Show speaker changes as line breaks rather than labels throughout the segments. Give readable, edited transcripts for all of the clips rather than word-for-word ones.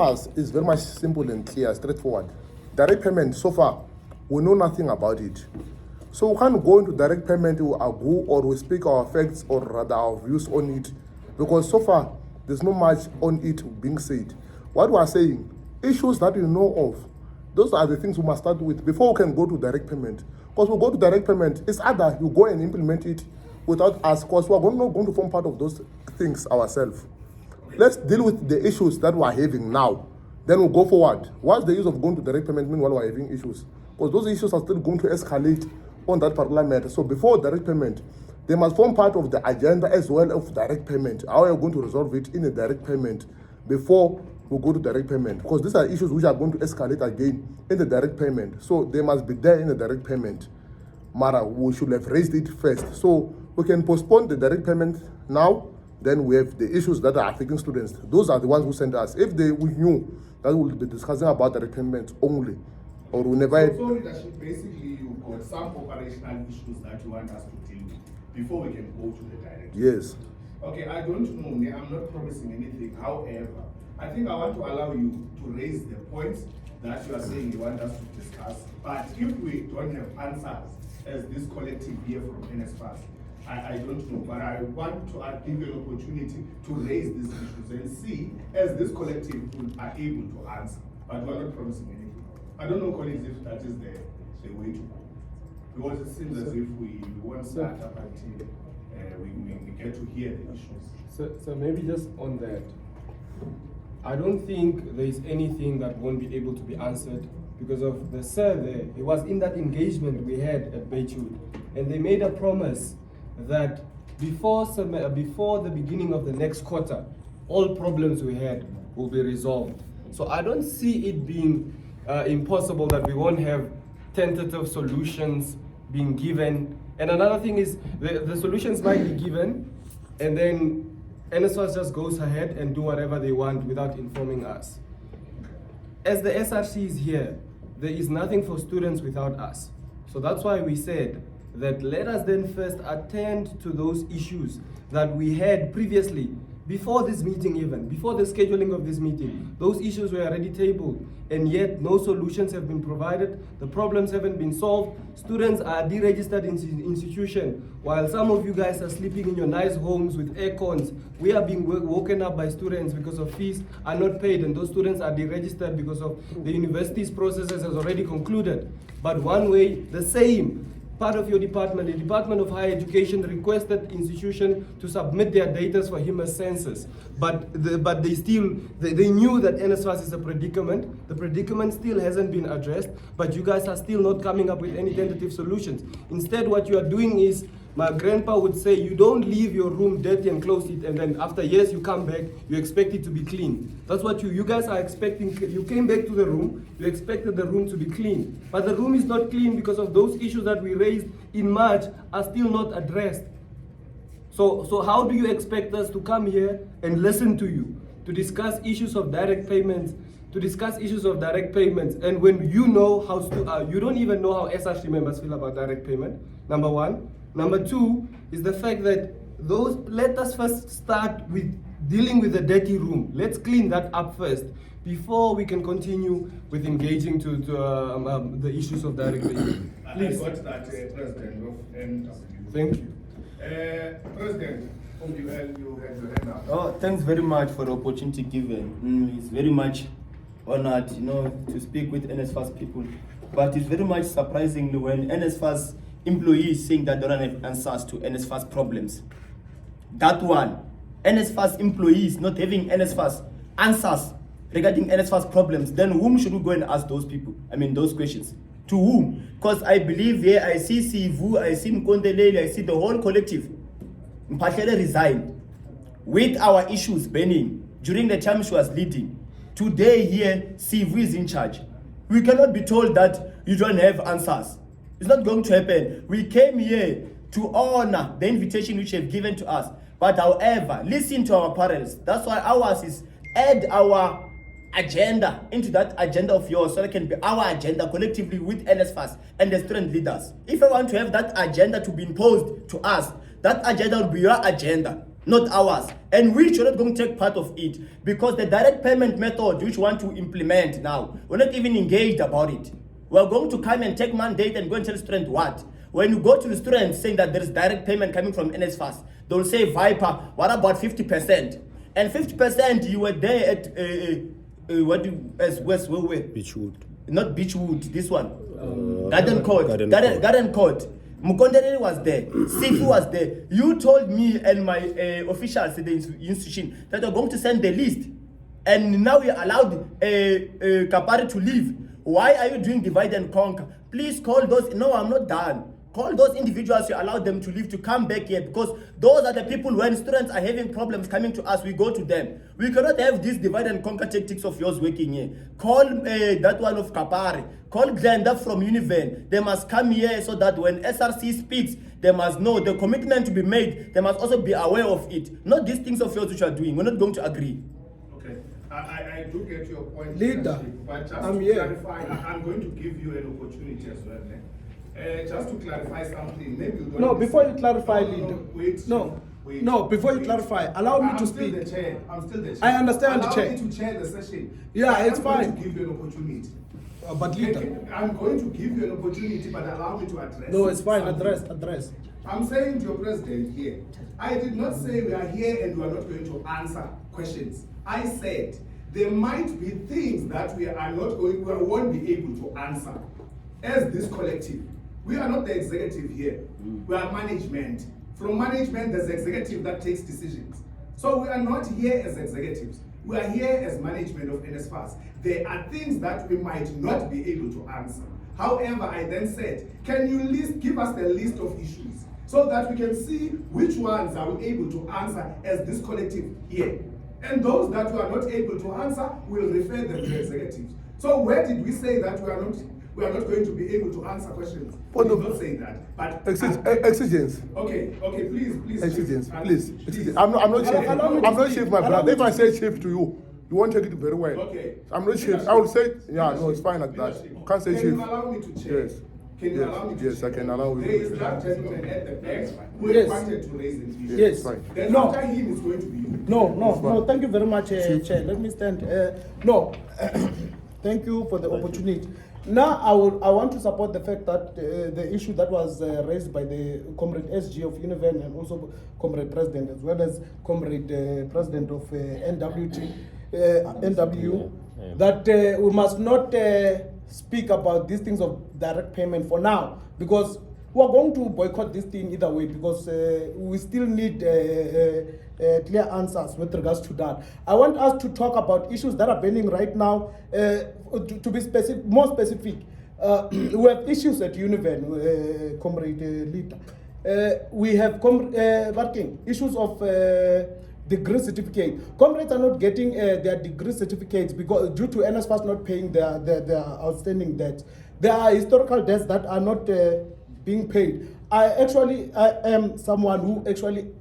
Us is very much simple and clear, straightforward. Direct payment, so far, we know nothing about it. So we can't go into direct payment, we argue or we speak our facts or rather our views on it, because so far, there's not much on it being said. What we are saying, issues that we know of, those are the things we must start with before we can go to direct payment. Because we go to direct payment, it's either you go and implement it without us, because we are not going to form part of those things ourselves. Let's deal with the issues that we are having now. Then we'll go forward. What's the use of going to direct payment meanwhile we're having issues? Because those issues are still going to escalate on that particular matter. So before direct payment, they must form part of the agenda as well of direct payment. How are you going to resolve it in a direct payment before we go to direct payment? Because these are issues which are going to escalate again in the direct payment. So they must be there in the direct payment. Mara, we should have raised it first. So we can postpone the direct payment now. Then we have the issues that are affecting students. Those are the ones who sent us. If we knew that we would be discussing about direct payment only, or we never.
So leadership, basically, you've got some operational issues that you want us to deal with before we can go to the direct.
Yes.
Okay, I don't know. I'm not promising anything. However, I think I want to allow you to raise the points that you are saying you want us to discuss. But if we don't have answers as this collective here from NSFAS, I don't know, but I want to give you an opportunity to raise these issues and see as this collective are able to answer. But we're not promising anything. I don't know, colleagues, if that is the way to go. Because it seems as if we won't start up until we get to hear the issues.
So maybe just on that, I don't think there is anything that won't be able to be answered because of the survey. It was in that engagement we had at Beichud, and they made a promise that before the beginning of the next quarter, all problems we had will be resolved. So I don't see it being impossible that we won't have tentative solutions being given. And another thing is the solutions might be given, and then NSFAS just goes ahead and do whatever they want without informing us. As the SRC is here, there is nothing for students without us. So that's why we said that let us then first attend to those issues that we had previously, before this meeting even, before the scheduling of this meeting. Those issues were already tabled, and yet no solutions have been provided, the problems haven't been solved, students are deregistered in institution, while some of you guys are sleeping in your nice homes with air cons. We are being woken up by students because of fees are not paid, and those students are deregistered because of the university's processes has already concluded. But one way, the same, part of your department, the Department of Higher Education requested institution to submit their data for HIMA census, but they knew that NSFAS is a predicament. The predicament still hasn't been addressed, but you guys are still not coming up with any tentative solutions. Instead, what you are doing is, my grandpa would say, you don't leave your room dirty and close it, and then after years you come back, you expect it to be clean. That's what you guys are expecting. You came back to the room, you expected the room to be clean. But the room is not clean because of those issues that we raised in March are still not addressed. So how do you expect us to come here and listen to you, to discuss issues of direct payments, and when you know how you don't even know how SRC members feel about direct payment, number one. Number two is the fact that let us first start with dealing with the dirty room. Let's clean that up first before we can continue with engaging to the issues of direct payment. Please.
I got that, President of NWU.
Thank you.
President, you had your hand up.
Oh, thanks very much for the opportunity given. It's very much honored, to speak with NSFAS people. But it's very much surprisingly when NSFAS employees saying that they don't have answers to NSFAS problems. That one, NSFAS employees not having NSFAS answers regarding NSFAS problems, then whom should we go and ask those people? Those questions. To whom? Because I believe here, I see Sivu, I see Mkondelele, I see the whole collective. Mphahlele resigned with our issues burning during the time she was leading. Today here, Sivu is in charge. We cannot be told that you don't have answers. It's not going to happen. We came here to honor the invitation which you have given to us. But however, listen to our parents. That's why ours is add our agenda into that agenda of yours, so it can be our agenda collectively with NSFAS and the student leaders. If I want to have that agenda to be imposed to us, that agenda will be your agenda. not ours. And we should not going to take part of it because the direct payment method which we want to implement now, we're not even engaged about it. We're going to come and take mandate and go and tell students what? When you go to the students saying that there is direct payment coming from NSFAS, they'll say, Viper, what about 50%? And 50%, you were there at, where were?
Beechwood.
Not Beechwood, this one. Garden Court. Garden Court. Mukondere was there. Sifu was there. You told me and my officials at the institution that you're going to send the list. And now we allowed Kapari to leave. Why are you doing divide and conquer? Please call those. No, I'm not done. Call those individuals, you allow them to leave, to come back here, because those are the people when students are having problems coming to us, we go to them. We cannot have this divide and conquer tactics of yours working here. Call that one of Kapari. Call Glenda from UNIVEN. They must come here so that when SRC speaks, they must know the commitment to be made. They must also be aware of it. Not these things of yours which you are doing. We're not going to agree.
Okay, I do get your point,
Leader,
but just
I'm
to
here.
clarify, I'm going to give you an opportunity as well. Just to clarify something, maybe you don't
No, before you
understand.
clarify,
No,
leader.
wait.
No.
Wait,
No, before you
wait.
clarify, allow me
I'm
to
still
speak.
the chair. I'm still the chair.
I understand,
allow
Chair.
me to chair the session.
Yeah,
I
it's
am going
fine.
to give you an opportunity.
But leader.
I'm going to give you an opportunity, but allow me to address.
No, it's fine.
something.
Address.
I'm saying to your president here, I did not say we are here and we are not going to answer questions. I said there might be things that we won't be able to answer as this collective. We are not the executive here. We are management. From management, there's executive that takes decisions. So we are not here as executives. We are here as management of NSFAS. There are things that we might not be able to answer. However, I then said, can you give us the list of issues so that we can see which ones are we able to answer as this collective here. And those that we are not able to answer, we'll refer them to executives. So where did we say that we are not going to be able to answer questions? We did not say that. But
Exigence.
Okay, please.
Exigence, please.
Please.
I'm not chief.
Allow me to
I'm not
speak.
chief, my
Allow
brother.
me
If
to
I say chief to you, you won't take it very well.
Okay.
I'm not chief. I will say, yeah, no, it's fine like that.
Leadership.
Can't say
Can
chief.
you allow me to chair?
Yes.
Can you allow me to
Yes,
chair?
I can allow you.
There is that gentleman at the back who
Yes.
wanted to raise an issue.
Yes.
It's fine.
Then
No.
after him is going to be you.
No. Thank you very much, Chair. Let me stand. No, thank you for the opportunity. Now, I want to support the fact that the issue that was raised by the Comrade SG of UNIVEN and also Comrade President, as well as Comrade President of NWU, that we must not speak about these things of direct payment for now, because we are going to boycott this thing either way, because we still need clear answers with regards to that. I want us to talk about issues that are burning right now. To be specific, more specific, we have issues at UNIVEN, Comrade Leader. We have working issues of degree certificate. Comrades are not getting their degree certificates because due to NSFAS not paying their outstanding debts. There are historical debts that are not being paid. I am someone who actually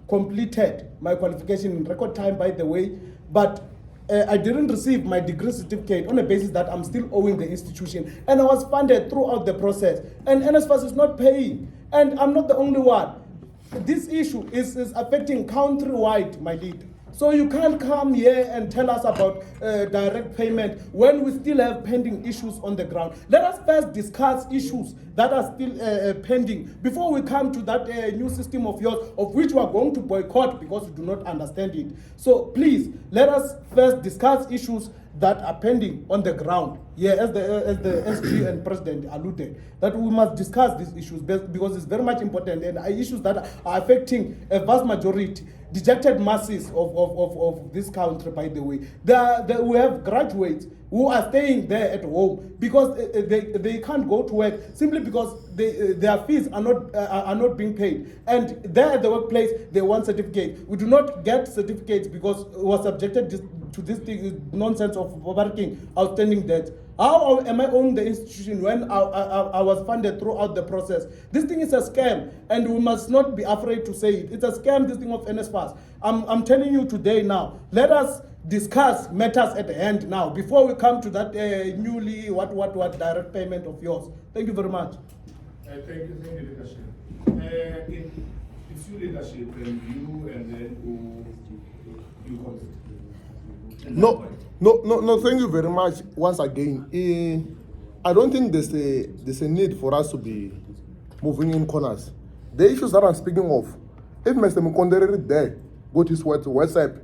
completed my qualification in record time, by the way, but I didn't receive my degree certificate on the basis that I'm still owing the institution, and I was funded throughout the process, and NSFAS is not paying, and I'm not the only one. This issue is affecting countrywide, my leader. So you can't come here and tell us about direct payment when we still have pending issues on the ground. Let us first discuss issues that are still pending before we come to that new system of yours, of which we are going to boycott because we do not understand it. So please, let us first discuss issues that are pending on the ground. Yeah, as the SG and President alluded, that we must discuss these issues because it's very much important, and issues that are affecting a vast majority, dejected masses of this country, by the way. We have graduates who are staying there at home because they can't go to work simply because their fees are not being paid. And there at the workplace, they want certificates. We do not get certificates because we were subjected to this nonsense of working outstanding debt. How am I owning the institution when I was funded throughout the process? This thing is a scam, and we must not be afraid to say it. It's a scam, this thing of NSFAS. I'm telling you today now, let us discuss matters at hand now before we come to that newly what direct payment of yours. Thank you very much.
Thank you, leadership. It's it's your leadership and you and then you comment.
No, thank you very much once again. I don't think there's a need for us to be moving in corners. The issues that I'm speaking of, if Mr. Mukondere is there, go to his WhatsApp.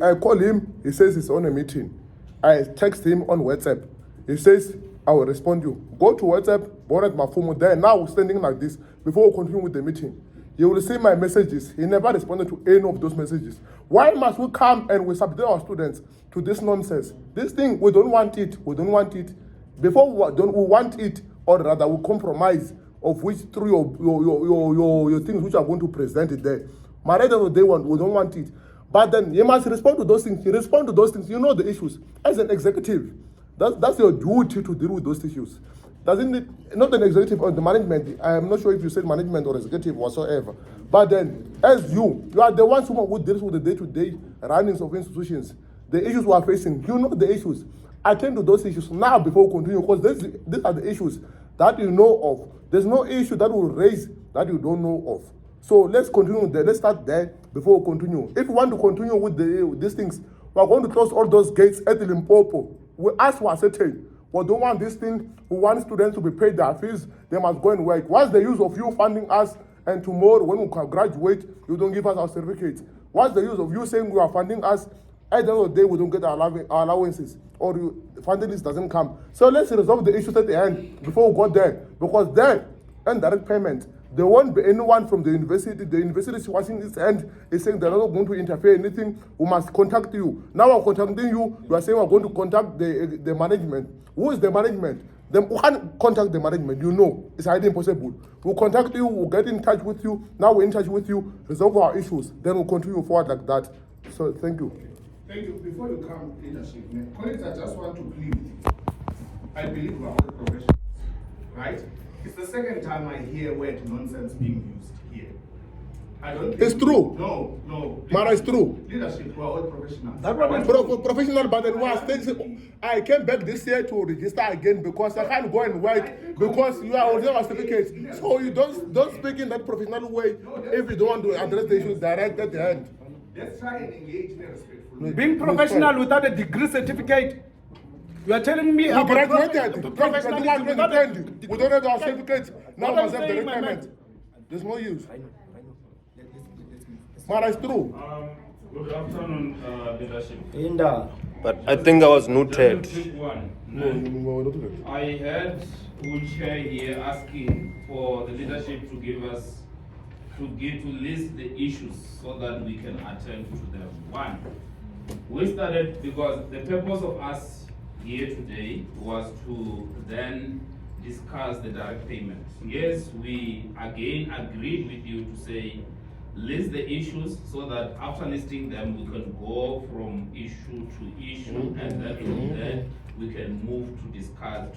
I call him, he says he's on a meeting. I text him on WhatsApp. He says, I will respond to you. Go to WhatsApp, Bonnet Mafumo there, now standing like this, before we continue with the meeting. You will see my messages. He never responded to any of those messages. Why must we come and we subject our students to this nonsense? This thing, we don't want it. We don't want it. Before we want it, or rather we compromise of which through your things which are going to present it there. But at the end of the day, we don't want it. But then you must respond to those things. You respond to those things. You know the issues. As an executive, that's your duty to deal with those issues. Doesn't it, not an executive or the management, I am not sure if you said management or executive whatsoever. But then, as you are the ones who deals with the day-to-day runnings of institutions, the issues we are facing, you know the issues. Attend to those issues now before we continue, because these are the issues that you know of. There's no issue that will raise that you don't know of. So let's continue there. Let's start there before we continue. If we want to continue with these things, we are going to close all those gates at Limpopo. We ask for a certain. We don't want this thing. We want students to be paid their fees. They must go and work. What's the use of you funding us and tomorrow when we graduate, you don't give us our certificates? What's the use of you saying you are funding us? At the end of the day, we don't get our allowances or funding list doesn't come. So let's resolve the issues at the end before we go there. Because there, and direct payment, there won't be anyone from the university. The university is washing its hand, is saying they're not going to interfere in anything. We must contact you. Now we're contacting you. You are saying we're going to contact the management. Who is the management? Then we can't contact the management. You know, it's highly impossible. We'll contact you. We'll get in touch with you. Now we're in touch with you. Resolve our issues. Then we'll continue forward like that. So thank you.
Thank you. Before you come, leadership, colleagues, I just want to plead. I believe we are all professionals, right? It's the second time I hear word nonsense being used here. I don't think
It's true.
No.
Mara, it's true.
Leadership, we are all professionals.
Professional, but then I came back this year to register again because I can't go and work because you are already on certificate. So you don't speak in that professional way if you don't want to address the issues direct at the end.
Let's try and engage in a respectful way.
Being professional without a degree certificate, you are telling me
We
about
graduated.
professionalism without a
We don't have our certificate. Now
What
must
I'm
have the
saying, my
requirement.
man.
There's no use. Mara, it's true.
Good afternoon, leadership.
But I think I was noted.
Just quick one.
No.
I heard Chair here asking for the leadership to give us to list the issues so that we can attend to them. One, we started because the purpose of us here today was to then discuss the direct payments. Yes, we again agreed with you to say list the issues so that after listing them we can go from issue to issue and then from there we can move to discuss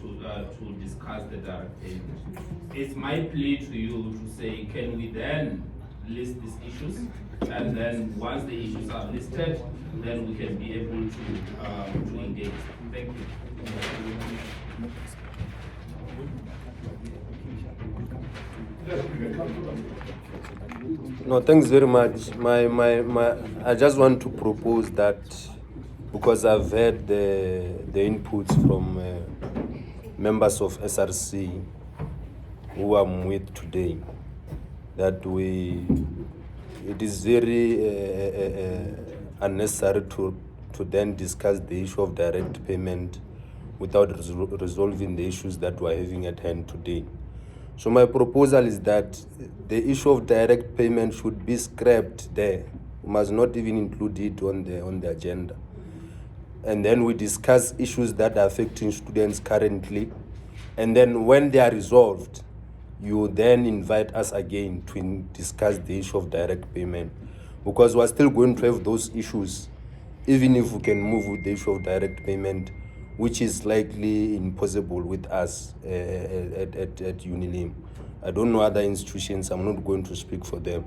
the direct payment. It's my plea to you to say, can we then list these issues, and then once the issues are listed, then we can be able to engage. Thank you.
No, thanks very much. I just want to propose that because I've heard the inputs from members of SRC who I'm with today, that it is very unnecessary to then discuss the issue of direct payment without resolving the issues that we're having at hand today. So my proposal is that the issue of direct payment should be scrapped there. We must not even include it on the agenda. And then we discuss issues that are affecting students currently. And then when they are resolved, you then invite us again to discuss the issue of direct payment. Because we're still going to have those issues, even if we can move with the issue of direct payment, which is likely impossible with us at UNILIM. I don't know other institutions, I'm not going to speak for them.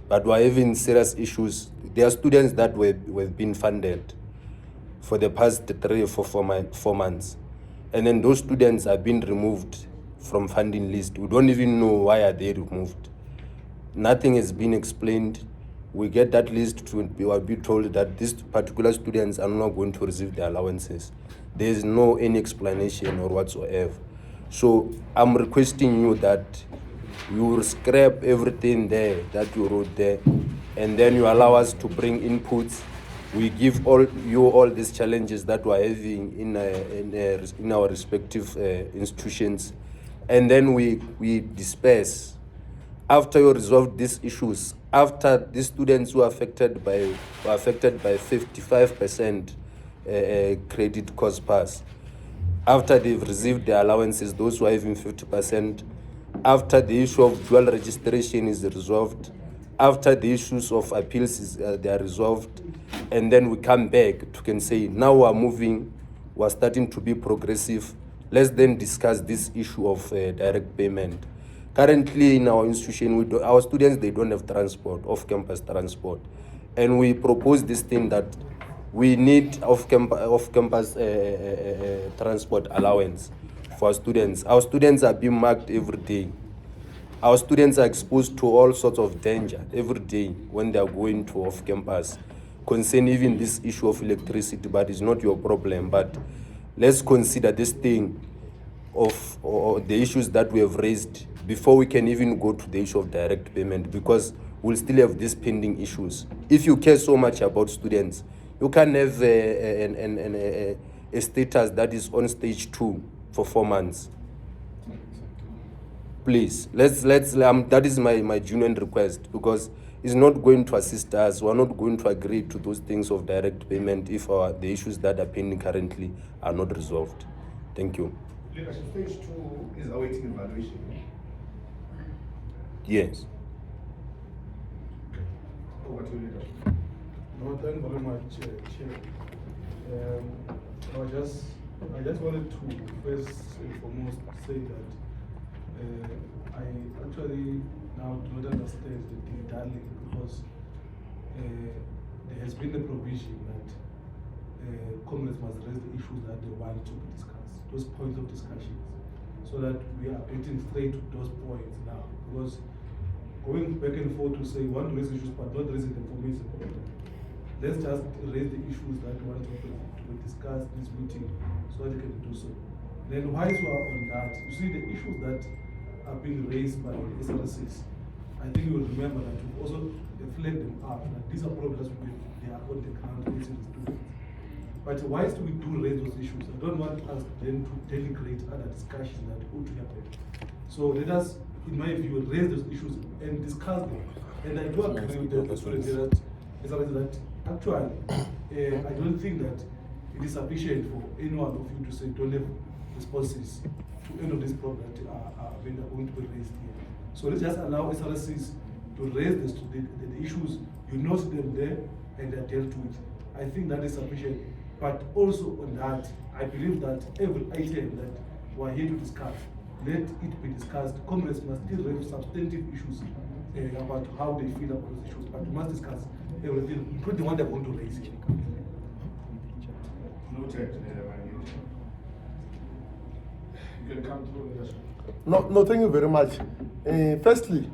But we're having serious issues. There are students that have been funded for the past 3 or 4 months. And then those students have been removed from funding list. We don't even know why are they removed. Nothing has been explained. We get that list to be told that these particular students are not going to receive their allowances. There is no any explanation or whatsoever. So I'm requesting you that you will scrap everything there that you wrote there, and then you allow us to bring inputs. We give all these challenges that we're having in our respective institutions, and then we disperse. After you resolve these issues, after the students who are affected by 55% credit cost pass, after they've received their allowances, those who are having 50%, after the issue of dual registration is resolved, after the issues of appeals they are resolved, and then we come back to can say now we're moving, we're starting to be progressive. Let's then discuss this issue of direct payment. Currently in our institution, our students, they don't have transport, off-campus transport. And we propose this thing that we need off-campus transport allowance for our students. Our students are being marked every day. Our students are exposed to all sorts of danger every day when they are going to off-campus. Concern even this issue of electricity, but it's not your problem. But let's consider this thing of the issues that we have raised before we can even go to the issue of direct payment, because we'll still have these pending issues. If you care so much about students, you can have a status that is on stage 2 for 4 months. Please, let's that is my genuine request, because it's not going to assist us. We're not going to agree to those things of direct payment if the issues that are pending currently are not resolved. Thank you.
Leadership, stage 2 is awaiting evaluation.
Yes.
Over to you, leadership.
No, thank you very much, Chair. I just wanted to first and foremost say that I actually now do not understand the dilly-dallying, because there has been a provision that Congress must raise the issues that they want to be discussed, those points of discussions, so that we are getting straight to those points now. Because going back and forth to say we want to raise issues but not raising them for me is a problem. Let's just raise the issues that we want to be discussed in this meeting so that they can do so. Then whilst we are on that, you see the issues that are being raised by the SRCs, I think you will remember that we also flagged them up, that these are problems they are on the ground facing the students. But whilst we do raise those issues, I don't want us then to denigrate other discussions that ought to happen. So let us, in my view, raise those issues and discuss them. And I do agree with the students that actually, I don't think that it is sufficient for any one of you to say don't have responses to any of these problems that are going to be raised here. So let's just allow SRCs to raise the issues, you note them there, and they're dealt with. I think that is sufficient. But also on that, I believe that every item that we're here to discuss, let it be discussed. Congress must still raise substantive issues about how they feel about those issues, but we must discuss everything, including the one they're going to raise here.
Noted. You can come through, leadership.
No, thank you very much. Firstly,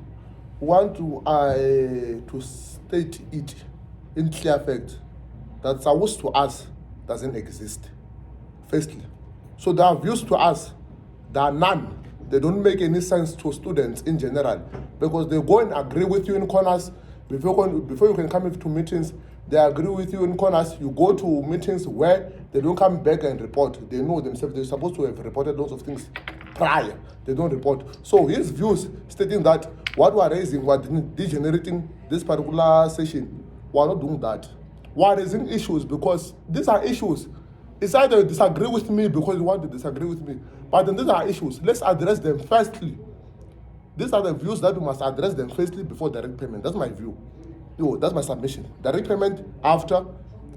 want to state it in clear fact that South to us doesn't exist. Firstly, so there are views to us, there are none. They don't make any sense to students in general, because they go and agree with you in corners before you can come to meetings. They agree with you in corners. You go to meetings where they don't come back and report. They know themselves. They're supposed to have reported lots of things prior. They don't report. So his views stating that what we are raising, we are degenerating this particular session. We are not doing that. We are raising issues because these are issues. It's either you disagree with me because you want to disagree with me, but then these are issues. Let's address them firstly. These are the views that we must address them firstly before direct payment. That's my view. That's my submission. Direct payment after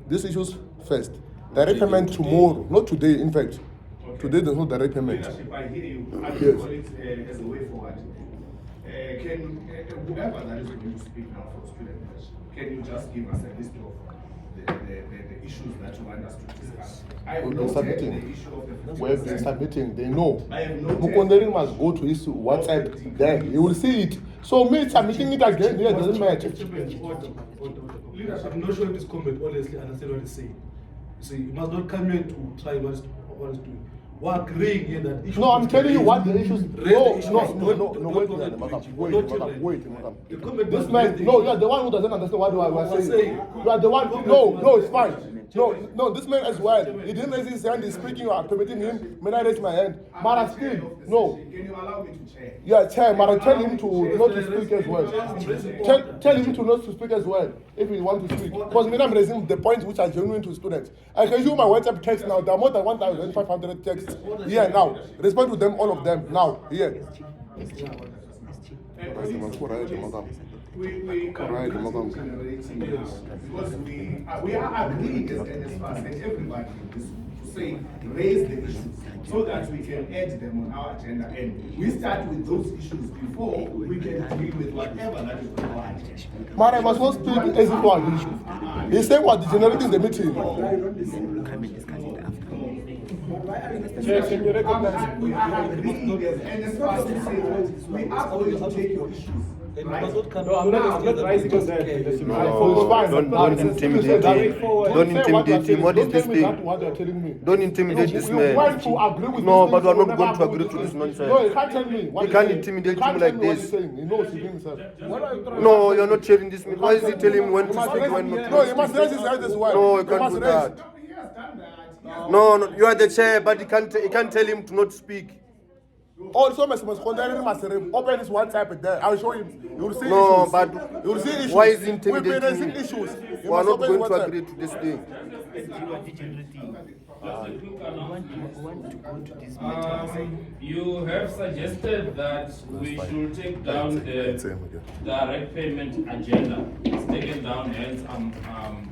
these issues first. Direct payment tomorrow, not today, in fact.
Okay.
Today there's no direct payment.
Leadership, I hear you. I
Yes.
call it as a way forward. Can whoever that is going to speak now for student leadership, can you just give us a list of the issues that you want us to discuss. I have
We've been
noted the
submitting.
issue of the 50%.
We've been submitting. They know.
I have noted.
Mukonderi must go to his WhatsApp. There, he will see it. So me submitting it again here doesn't matter.
I'm not sure if this comment honestly understand what he's saying. You see, you must not come here to try what is doing. We're agreeing here that issues.
No, I'm telling you what the issues.
Raise the
No,
issues.
wait, madam.
The comment
This
doesn't
man,
raise the
no,
issue.
you are the one who doesn't understand what
What
we're
we're
saying.
saying.
You are the one. No, it's fine. No, this man as well. He didn't raise his hand. He's speaking. You are permitting him. May I raise my hand? Mara still, no.
Can you allow me to chair?
Yeah, chair, Mara, tell him to not to speak as well. Tell him to not to speak as well if he want to speak. Because me, I'm raising the points which are genuine to students. I can use my WhatsApp text now. There are more than 1,500 texts here now. Respond to them, all of them now. Here.
We are generating because we are agreeing as NSFAS and everybody in this room to say raise the issues so that we can add them on our agenda and we start with those issues before we can deal with whatever that is required.
Man, I must not speak as if one issue. He's saying what degenerating the meeting.
Chair, can you recognize?
We are agreeing as NSFAS to say that we are going to take your issues. Right?
No, I'm not rising on that. leadership.
No, it's fine.
Don't intimidate him. Don't intimidate him. What is this
Don't tell me that
thing?
what you're telling me.
Don't intimidate this man.
You want to agree with
No,
this
but
thing,
we're
so
not
we'll
going to
never
agree
with
to this nonsense.
No, you can't tell me. What
You
he's
can't
saying.
intimidate
You can't
him like
tell me what
this.
he's saying. He knows himself.
No, you're not sharing this. Why is he telling him when to speak, when not
No,
to
you must
speak?
raise his hand as well.
No, you can't
must
do
raise.
that.
He has done that.
No, you are the chair, but you can't tell him to not speak.
Also, must open his WhatsApp there. I'll show him. You will see
No,
issues.
but
You will see issues.
why is he
We've been
intimidating
raising
him?
issues.
We
You
are
must
not
open
going
his
to
WhatsApp.
agree to this thing.
You have suggested that we should take down the direct payment agenda. It's taken down, hence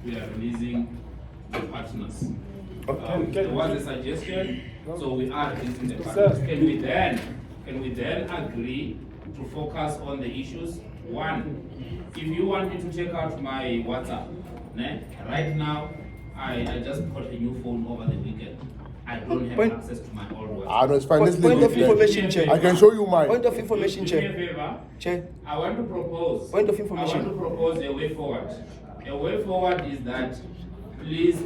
we are releasing the partners. There was a suggestion, so we are releasing the partners. Can we then agree to focus on the issues? One, if you want me to check out my WhatsApp, right now, I just got a new phone over the weekend. I don't have access to my old WhatsApp.
Ah, no, it's fine. Let's leave
Point
it
of
there.
information, Chair.
I can show you mine.
Point of information,
Do me a
Chair.
favor.
Chair.
I want to propose.
Point of
I
information.
want to propose a way forward. A way forward is that please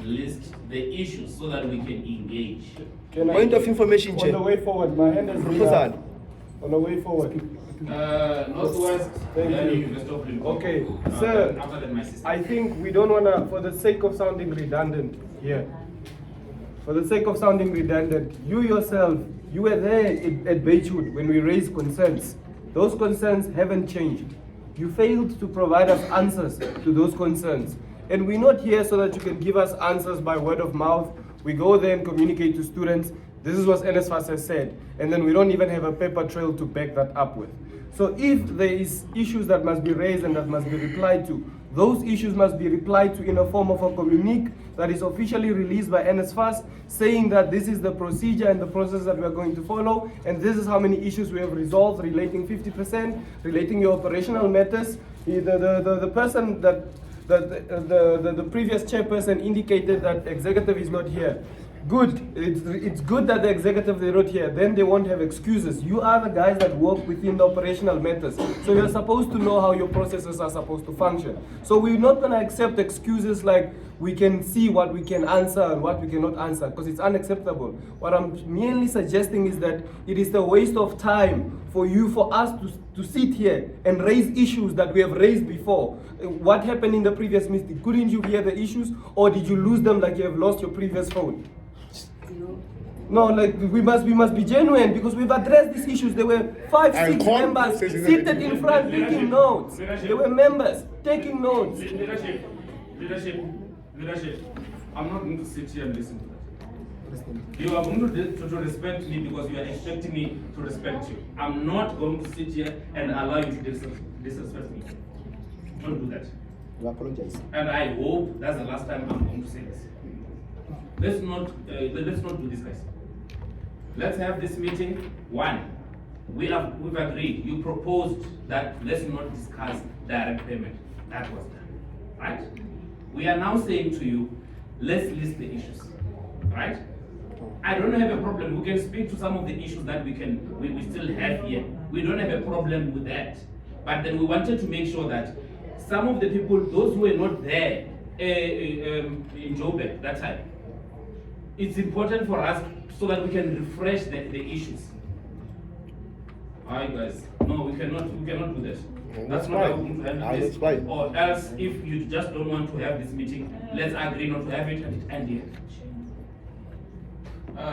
list the issues so that we can engage.
Point of information,
On the
Chair.
way forward, my hand is
Proposal.
on the way forward.
Northwest,
Thank
then
you.
University of Limpopo.
Okay, sir.
After that, my sister.
I think we don't want to, for the sake of sounding redundant here, for the sake of sounding redundant, you yourself, you were there at Beirut when we raised concerns. Those concerns haven't changed. You failed to provide us answers to those concerns. And we're not here so that you can give us answers by word of mouth. We go there and communicate to students. This is what NSFAS has said. And then we don't even have a paper trail to back that up with. So if there is issues that must be raised and that must be replied to, those issues must be replied to in a form of a communique that is officially released by NSFAS, saying that this is the procedure and the process that we are going to follow, and this is how many issues we have resolved relating 50%, relating your operational matters. The person that the previous chairperson indicated that executive is not here. Good. It's good that the executive they wrote here. Then they won't have excuses. You are the guys that work within the operational matters. So you're supposed to know how your processes are supposed to function. So we're not going to accept excuses like we can see what we can answer and what we cannot answer, because it's unacceptable. What I'm merely suggesting is that it is a waste of time for us to sit here and raise issues that we have raised before. What happened in the previous meeting? Couldn't you hear the issues, or did you lose them like you have lost your previous phone? No, like we must be genuine, because we've addressed these issues. There were 5-6 members seated in front taking notes. There were members taking notes.
Leadership. I'm not going to sit here and listen to that. You are going to respect me because you are expecting me to respect you. I'm not going to sit here and allow you to disrespect me. Don't do that.
You apologize.
And I hope that's the last time I'm going to say this. Let's not do this, guys. Let's have this meeting. One, we've agreed. You proposed that let's not discuss direct payment. That was done, right? We are now saying to you, let's list the issues, right? I don't have a problem. We can speak to some of the issues that we still have here. We don't have a problem with that. But then we wanted to make sure that some of the people, those who were not there in Joburg that time, it's important for us so that we can refresh the issues. Alright guys, no, we cannot do that. That's not how we're going to handle this.
fine.
Or else, if you just don't want to have this meeting, let's agree not to have it and it end here.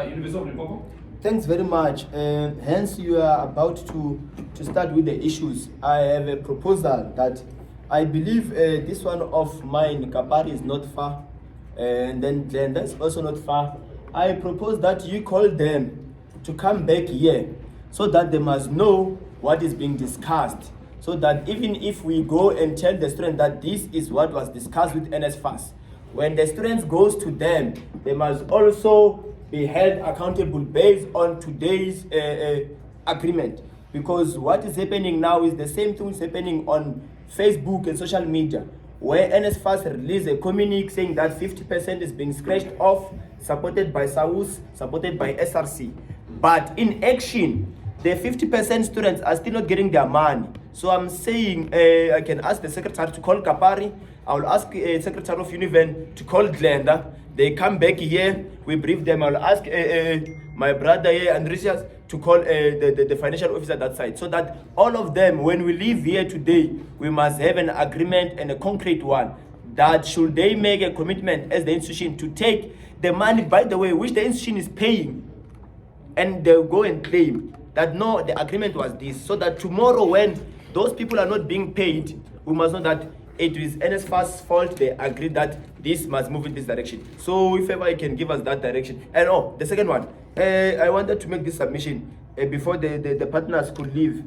University of Limpopo?
Thanks very much. Hence, you are about to start with the issues. I have a proposal that I believe this one of mine, Kapari, is not far, and then Glenda is also not far. I propose that you call them to come back here so that they must know what is being discussed. So that even if we go and tell the student that this is what was discussed with NSFAS, when the students goes to them, they must also be held accountable based on today's agreement. Because what is happening now is the same thing is happening on Facebook and social media, where NSFAS released a communique saying that 50% is being scratched off, supported by SAUS, supported by SRC. But in action, the 50% students are still not getting their money. So I'm saying I can ask the secretary to call Kapari. I will ask Secretary of UNIVEN to call Glenda. They come back here, we brief them. I will ask my brother here, Andresius, to call the financial officer that side. So that all of them, when we leave here today, we must have an agreement and a concrete one. That should they make a commitment as the institution to take the money, by the way, which the institution is paying, and they'll go and claim that no, the agreement was this. So that tomorrow when those people are not being paid, we must know that it is NSFAS' fault. They agreed that this must move in this direction. So if ever you can give us that direction. And the second one, I wanted to make this submission before the partners could leave.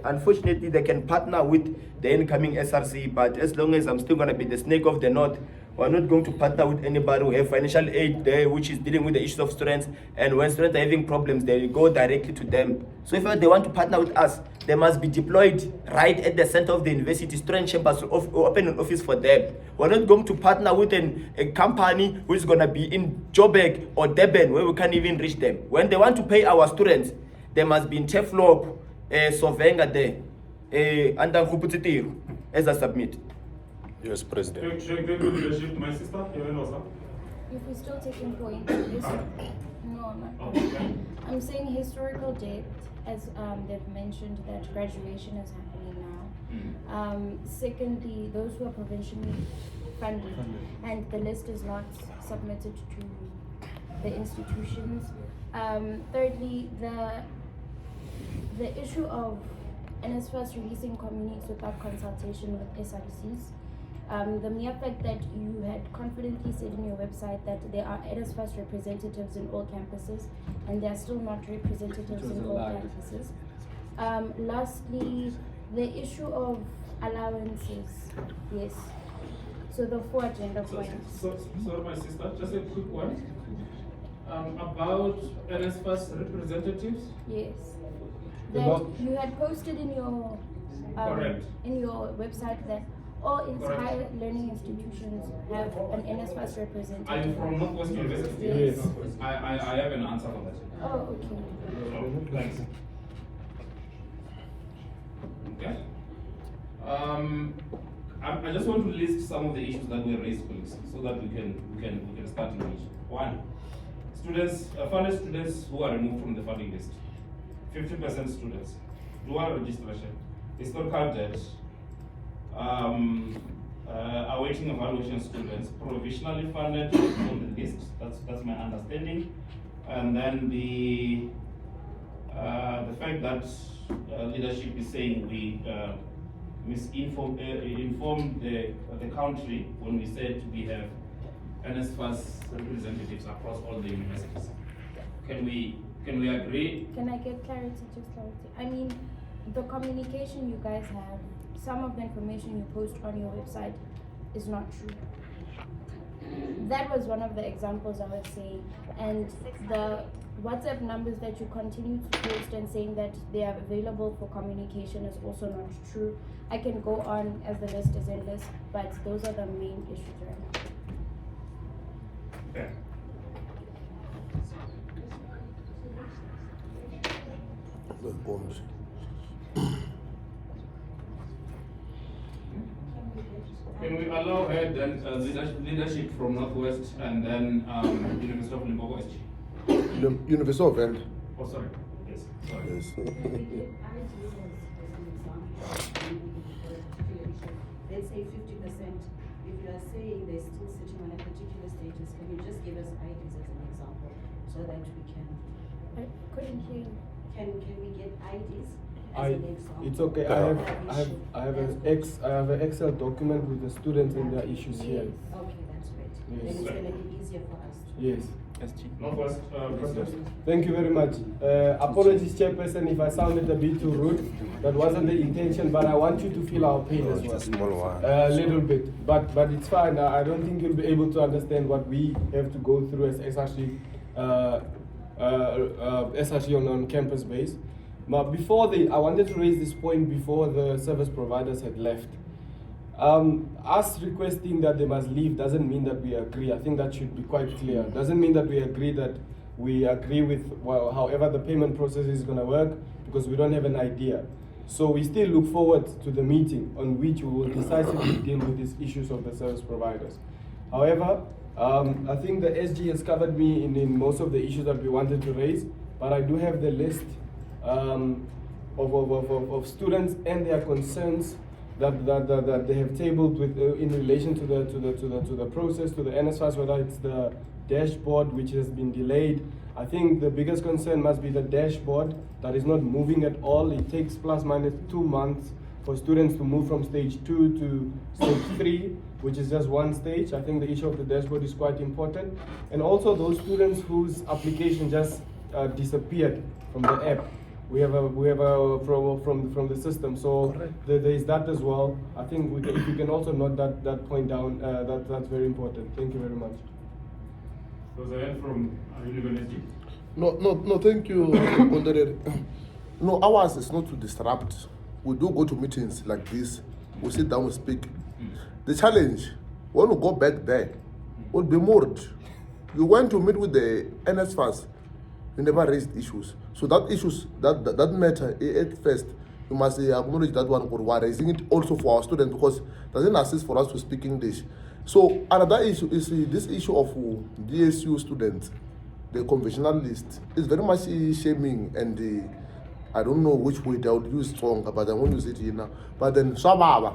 Unfortunately, they can partner with the incoming SRC, but as long as I'm still going to be the snake of the north, we're not going to partner with anybody who have financial aid there, which is dealing with the issues of students. And when students are having problems, they go directly to them. So if they want to partner with us, they must be deployed right at the center of the university. Student chambers will open an office for them. We're not going to partner with a company who is going to be in Joburg or Durban, where we can't even reach them. When they want to pay our students, they must be in Teflop, Sovenga there, under Kuputitiru, as I submit.
Yes, President.
Should I give you leadership to my sister?
If we're still taking point, no, I'm not.
Okay.
I'm saying historical date, as they've mentioned that graduation is happening now. Secondly, those who are provincially funded, and the list is not submitted to the institutions. Thirdly, the issue of NSFAS releasing communiques without consultation with SRCs. The mere fact that you had confidently said in your website that there are NSFAS representatives in all campuses, and there are still not representatives in all campuses. Lastly, the issue of allowances. Yes. So the 4 agenda points.
Sorry, my sister, just a quick one. About NSFAS representatives.
Yes. That you had posted in your
Correct.
in your website that all higher learning institutions have an NSFAS representative.
Are you from Northwest University?
Yes.
I have an answer for that.
Oh, okay.
So, thanks. Okay. I just want to list some of the issues that were raised, colleagues, so that we can start engaging. 1, students, funded students who are removed from the funding list. 50% students. Dual registration. Historical debt. Awaiting evaluation students. Provisionally funded on the list. That's my understanding. And then the fact that leadership is saying we informed the country when we said we have NSFAS representatives across all the universities. Can we agree?
Can I get clarity? Just clarity. I mean, the communication you guys have, some of the information you post on your website is not true. that was one of the examples I was saying. And the WhatsApp numbers that you continue to post and saying that they are available for communication is also not true. I can go on as the list is endless, but those are the main issues right now.
Okay. Can we allow her then leadership from Northwest and then University of Limpopo SG?
University of End.
Oh, sorry. Yes. Sorry.
Yes.
Let's say 50%. If you are saying they're still sitting on a particular status, can you just give us IDs as an example so that we can?
I couldn't hear you.
Can we get IDs as an example?
It's okay. I have an Excel document with the students and their issues here.
Okay, that's great.
Yes.
Then it's going to be easier for us.
Yes.
Northwest, President.
Thank you very much. Apologies, Chairperson, if I sounded a bit too rude. That wasn't the intention, but I want you to feel our pain as well.
Small one.
A little bit, but it's fine. I don't think you'll be able to understand what we have to go through as SRC, SRC on campus base. But I wanted to raise this point before the service providers had left. Us requesting that they must leave doesn't mean that we agree. I think that should be quite clear. Doesn't mean that we agree with however the payment process is going to work, because we don't have an idea. So we still look forward to the meeting on which we will decisively deal with these issues of the service providers. However, I think the SG has covered me in most of the issues that we wanted to raise, but I do have the list of students and their concerns that they have tabled with in relation to the process, to the NSFAS, whether it's the dashboard which has been delayed. I think the biggest concern must be the dashboard that is not moving at all. It takes plus minus 2 months for students to move from stage 2 to stage 3, which is just one stage. I think the issue of the dashboard is quite important. And also those students whose application just disappeared from the app. We have from the system, so there is that as well. I think if you can also note that point down, that's very important. Thank you very much.
Those are from UNIVEN SG.
No, thank you, Honorary. No, ours is not to disrupt. We do go to meetings like this. We sit down, we speak. The challenge, when we go back there, will be more. You went to meet with the NSFAS, you never raised issues. So that issues, that matter at first, you must acknowledge that one, or we are raising it also for our students, because it doesn't assist for us to speak English. So another issue is this issue of DSU students, the conventional list, is very much shaming, and I don't know which way they would use strong, but I won't use it here now. But then Swababa,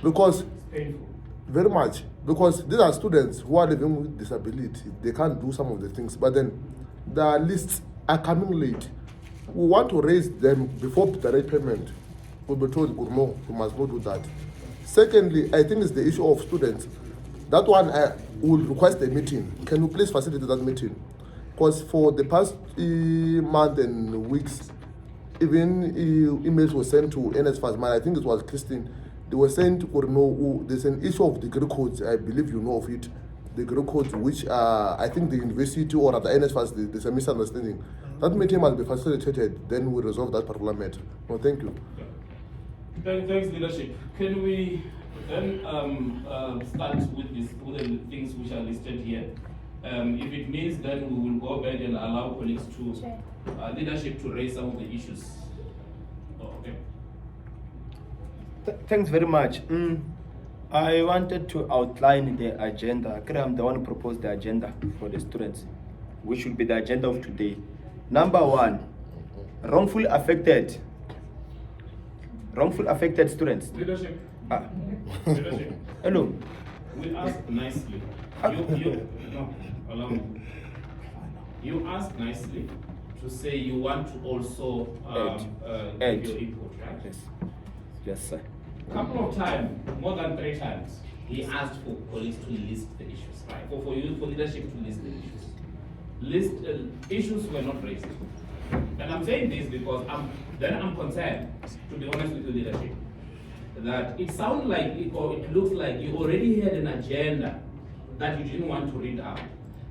because
Painful.
very much, because these are students who are living with disability, they can't do some of the things, but then the lists are coming late. We want to raise them before direct payment. We'll be told, no, we must not do that. Secondly, I think it's the issue of students. That one, I will request a meeting. Can you please facilitate that meeting? Because for the past month and weeks, even emails were sent to NSFAS, I think it was Christine. They were sent, or no, there's an issue of degree codes, I believe you know of it. Degree codes, which I think the university or at the NSFAS, there's a misunderstanding. That meeting must be facilitated, then we resolve that particular matter. No, thank you.
Thanks, leadership. Can we then start with the things which are listed here? If it means then we will go back and allow colleagues to leadership to raise some of the issues. Oh, okay.
Thanks very much. I wanted to outline the agenda. I'm the one who proposed the agenda for the students, which will be the agenda of today. Number 1, wrongfully affected students.
Leadership.
Ah.
Leadership.
Hello.
We asked nicely. No, allow me. You asked nicely to say you want to also give your input, right?
Yes. Yes, sir.
Couple of times, more than 3 times, he asked for police to list the issues, right? For leadership to list the issues. Issues were not raised. And I'm saying this because I'm concerned, to be honest with the leadership, that it sounds like, or it looks like you already had an agenda that you didn't want to read out.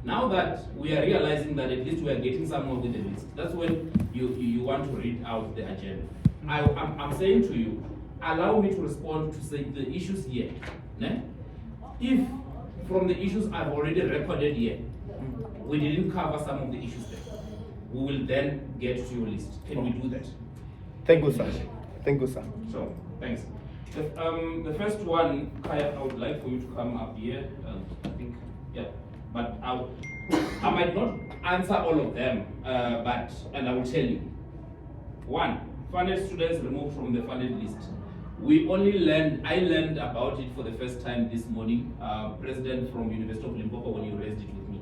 Now that we are realizing that at least we are getting somewhere with the list, that's when you want to read out the agenda. I'm saying to you, allow me to respond to say the issues here. Ne? If from the issues I've already recorded here, we didn't cover some of the issues there, we will then get to your list. Can we do that?
Thank you, sir. Thank you, sir.
So, thanks. The first one, Kaya, I would like for you to come up here. I think, yeah. But I might not answer all of them, and I will tell you. One, funded students removed from the funded list. I learned about it for the first time this morning, President from University of Limpopo, when you raised it with me.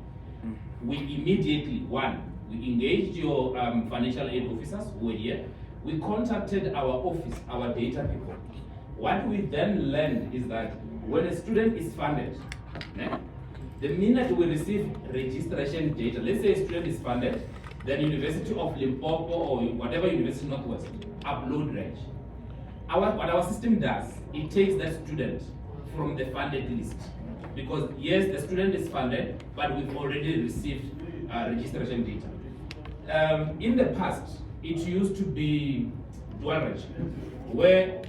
We immediately, we engaged your financial aid officers who were here. We contacted our office, our data people. What we then learned is that when a student is funded, the minute we receive registration data, let's say a student is funded, then University of Limpopo or whatever University Northwest, upload reg. What our system does, it takes that student from the funded list. Because yes, the student is funded, but we've already received registration data. In the past, it used to be dual reg, where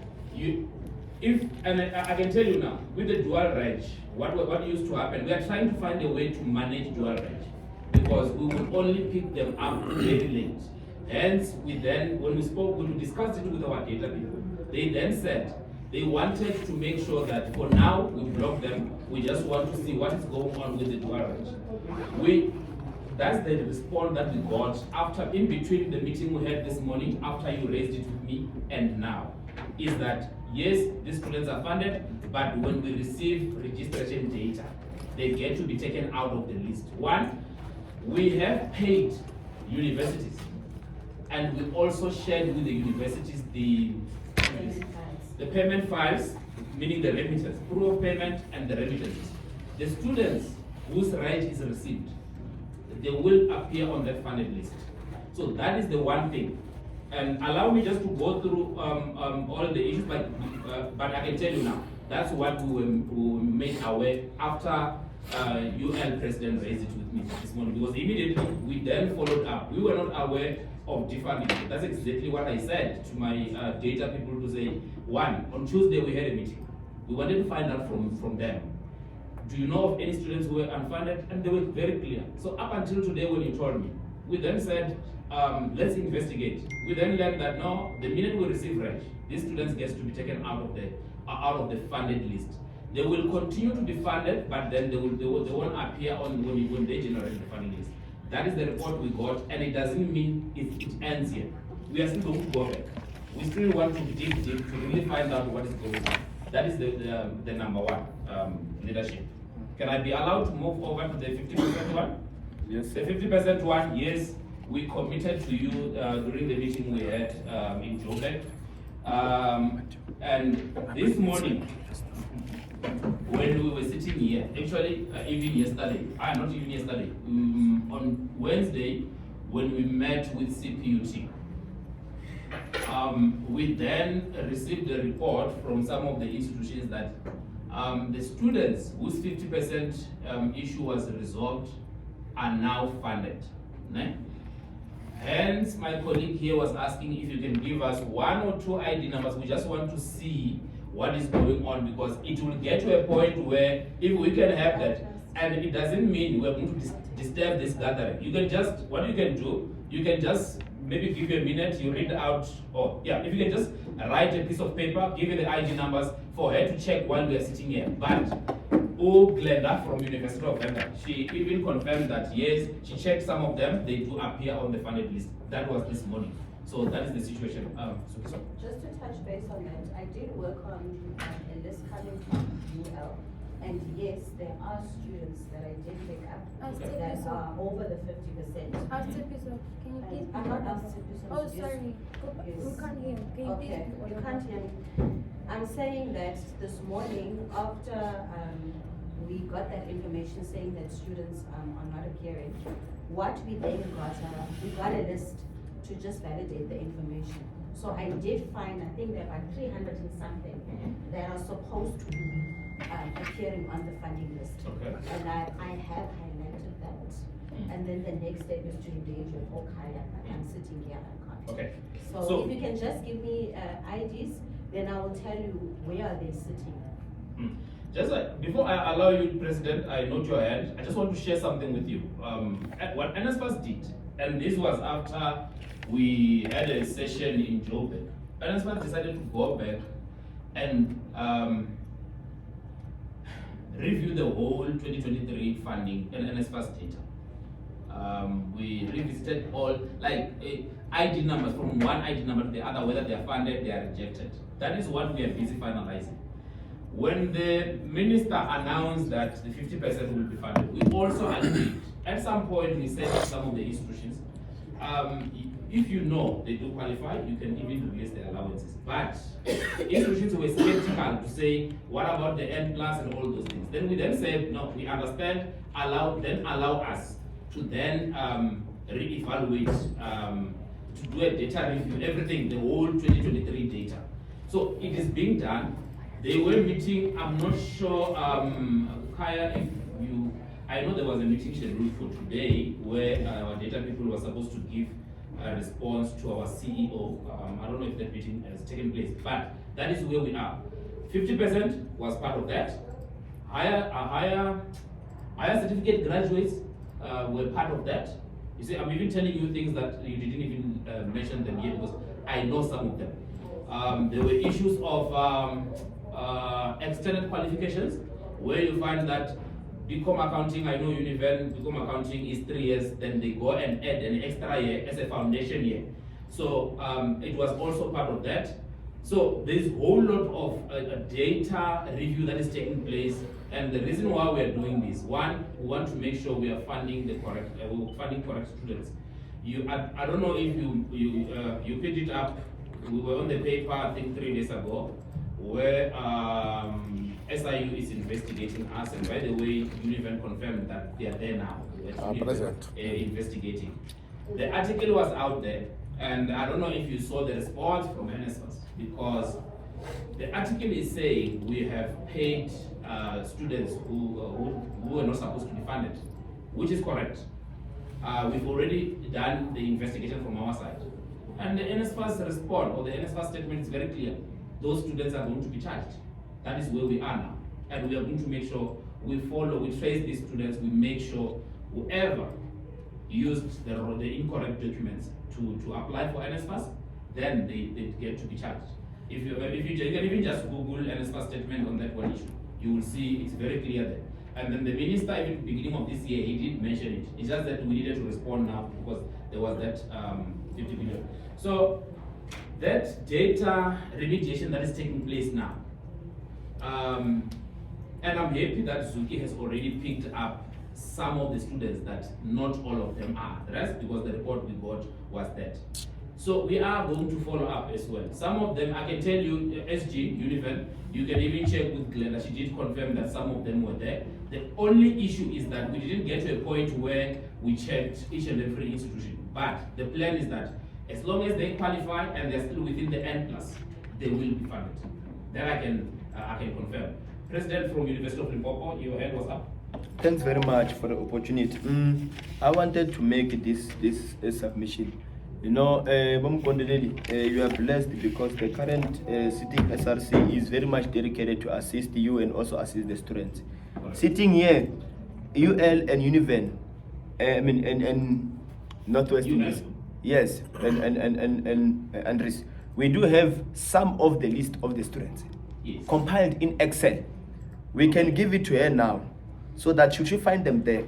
I can tell you now, with the dual reg, what used to happen, we are trying to find a way to manage dual reg, because we would only pick them up very late. Hence, when we discussed it with our data people, they then said they wanted to make sure that for now we block them. We just want to see what is going on with the dual reg. That's the response that we got after, in between the meeting we had this morning, after you raised it with me, and now, is that yes, these students are funded, but when we receive registration data, they get to be taken out of the list. One, we have paid universities, and we also shared with the universities the payment files, meaning the remittance, proof of payment and the remittances. The students whose reg is received, they will appear on that funded list. So that is the one thing. And allow me just to go through all the issues, but I can tell you now, that's what we made aware after UL President raised it with me this morning, because immediately we then followed up. We were not aware of defunding. That's exactly what I said to my data people to say, one, on Tuesday we had a meeting. We wanted to find out from them, do you know of any students who were unfunded? And they were very clear. So up until today when you told me, we then said, let's investigate. We then learned that no, the minute we receive reg, these students get to be taken out of the funded list. They will continue to be funded, but then they won't appear on when they generate the funding list. That is the report we got, and it doesn't mean it ends here. We are still going to go back. We still want to dig deep to really find out what is going on. That is the number one, leadership. Can I be allowed to move over to the 50% one?
Yes.
The 50% one, yes, we committed to you during the meeting we had in Joburg. And this morning, when we were sitting here, actually even yesterday, not even yesterday, on Wednesday, when we met with CPUT, we then received a report from some of the institutions that the students whose 50% issue was resolved are now funded. Né? Hence, my colleague here was asking if you can give us one or two ID numbers. We just want to see what is going on, because it will get to a point where if we can have that, and it doesn't mean we're going to disturb this gathering. You can just, what you can do, you can just maybe give you a minute, you read out, if you can just write a piece of paper, give you the ID numbers for her to check while we are sitting here. But Glenda from University of London, she even confirmed that yes, she checked some of them, they do appear on the funded list. That was this morning. So that is the situation.
Just to touch base on that, I did work on a list coming from UL, and yes, there are students that I did pick up that are over the 50%.
Can you please?
I'm not asked to.
Oh, sorry.
Yes.
We can't hear. Can you
Okay,
please?
you can't hear me. I'm saying that this morning, after we got that information saying that students are not appearing, what we then got, we got a list to just validate the information. So I did find, I think there are 300 and something that are supposed to be appearing on the funding list.
Okay.
And I have highlighted that. And then the next step is to engage with Okaya, but I'm sitting here, I can't.
Okay.
So
So-
if you can just give me IDs, then I will tell you where are they sitting.
Just before I allow you, President, I note your hand. I just want to share something with you. What NSFAS did, and this was after we had a session in Joburg. NSFAS decided to go back and review the whole 2023 funding and NSFAS data. We revisited all ID numbers from one ID number to the other, whether they are funded, they are rejected. That is what we are busy finalizing. When the minister announced that the 50% will be funded, we also agreed. At some point, we said to some of the institutions, if you know they do qualify, you can even release their allowances. But institutions were skeptical to say, what about the N plus and all those things? Then we said, no, we understand, allow us to then reevaluate, to do a data review, everything, the whole 2023 data. So it is being done. They were meeting, I'm not sure, Kaya, if you, I know there was a meeting scheduled for today where our data people were supposed to give a response to our CEO. I don't know if that meeting has taken place, but that is where we are. 50% was part of that. Higher certificate graduates were part of that. You see, I'm even telling you things that you didn't even mention them yet because I know some of them. There were issues of extended qualifications where you find that BCom accounting, I know UNIVEN, BCom accounting is 3 years, then they go and add an extra year as a foundation year. So it was also part of that. So there's a whole lot of data review that is taking place, and the reason why we are doing this, one, we want to make sure we are funding the correct, correct students. I don't know if you picked it up. We were on the paper, I think 3 days ago, where SIU is investigating us, and by the way, UNIVEN confirmed that they are there now.
Present.
Investigating. The article was out there, and I don't know if you saw the response from NSFAS, because the article is saying we have paid students who were not supposed to be funded, which is correct. We've already done the investigation from our side. And the NSFAS response, or the NSFAS statement is very clear. Those students are going to be charged. That is where we are now. And we are going to make sure we trace these students, we make sure whoever used the incorrect documents to apply for NSFAS, then they get to be charged. If you can even just Google NSFAS statement on that one issue, you will see it's very clear there. And then the minister, even at the beginning of this year, he did mention it. It's just that we needed to respond now because there was that 50 billion. So that data remediation that is taking place now, and I'm happy that Zuki has already picked up some of the students that not all of them are. The rest, because the report we got was that. So we are going to follow up as well. Some of them, I can tell you, SG, UNIVEN, you can even check with Glenda, she did confirm that some of them were there. The only issue is that we didn't get to a point where we checked each and every institution. But the plan is that as long as they qualify and they're still within the N+, they will be funded. That I can confirm. President from University of Limpopo, your hand was up.
Thanks very much for the opportunity. I wanted to make this submission. You know, you are blessed because the current sitting SRC is very much dedicated to assist you and also assist the students. Sitting here, UL and UNIVEN, and Northwestern is, yes, and Andres, we do have some of the list of the students compiled in Excel. We can give it to her now, so that she should find them there.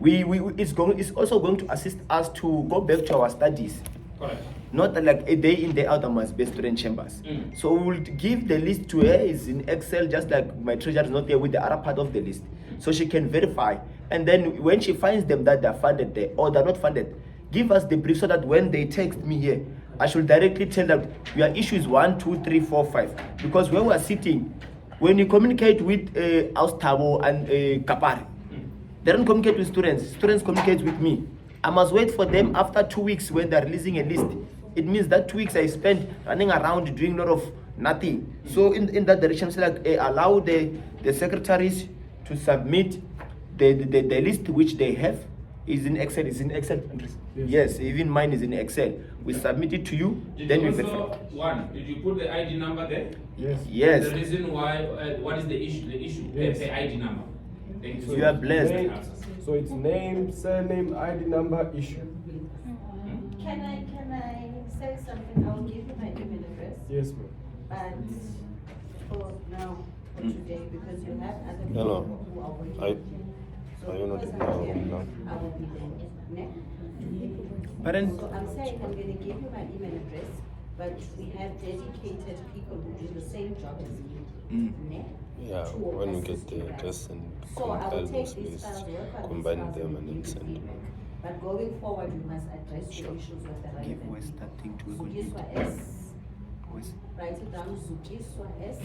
It's also going to assist us to go back to our studies.
Correct.
Not like a day in, day out, I must be student chambers. So we will give the list to her, is in Excel, just like my treasurer is not there with the other part of the list. So she can verify. And then when she finds them that they're funded there or they're not funded, give us the brief so that when they text me here, I should directly tell them your issue is 1, 2, 3, 4, 5. Because when we are sitting, when you communicate with Austavo and Kapari, they don't communicate with students. Students communicate with me. I must wait for them after 2 weeks when they're releasing a list. It means that 2 weeks I spent running around doing a lot of nothing. So in that direction, it's like allow the the secretaries to submit the list which they have is in Excel. Is in Excel. Yes, even mine is in Excel. We submit it to you.
Did
Then
you
we
also,
verify.
did you put the ID number there?
Yes.
Yes.
The reason why, what is the issue? The issue,
Yes.
the ID number. Thank
You are blessed.
Name, so it's name, surname, ID number, issue.
Can I say something? I will give you my email address.
Yes, ma'am.
But for now, for today, because you have other people
Hello.
who are working.
I-
So
are you not
because
in
I'm
our
here,
room now?
I will be there. Ne?
Parent.
So I'm saying I'm gonna give you my email address, but we have dedicated people who do the same job as me. Ne?
Yeah,
To
when we
assist
get
you
the
guys.
address and
So I
compile
will take
those
these
lists,
files, work on these
combine
files
them
and
and then
give it to
send
you.
them.
But going forward, you must address the issues with the
Give
relevant
us that thing to
people.
work on
Zukiswa
it.
S, write it down, Zukiswa S.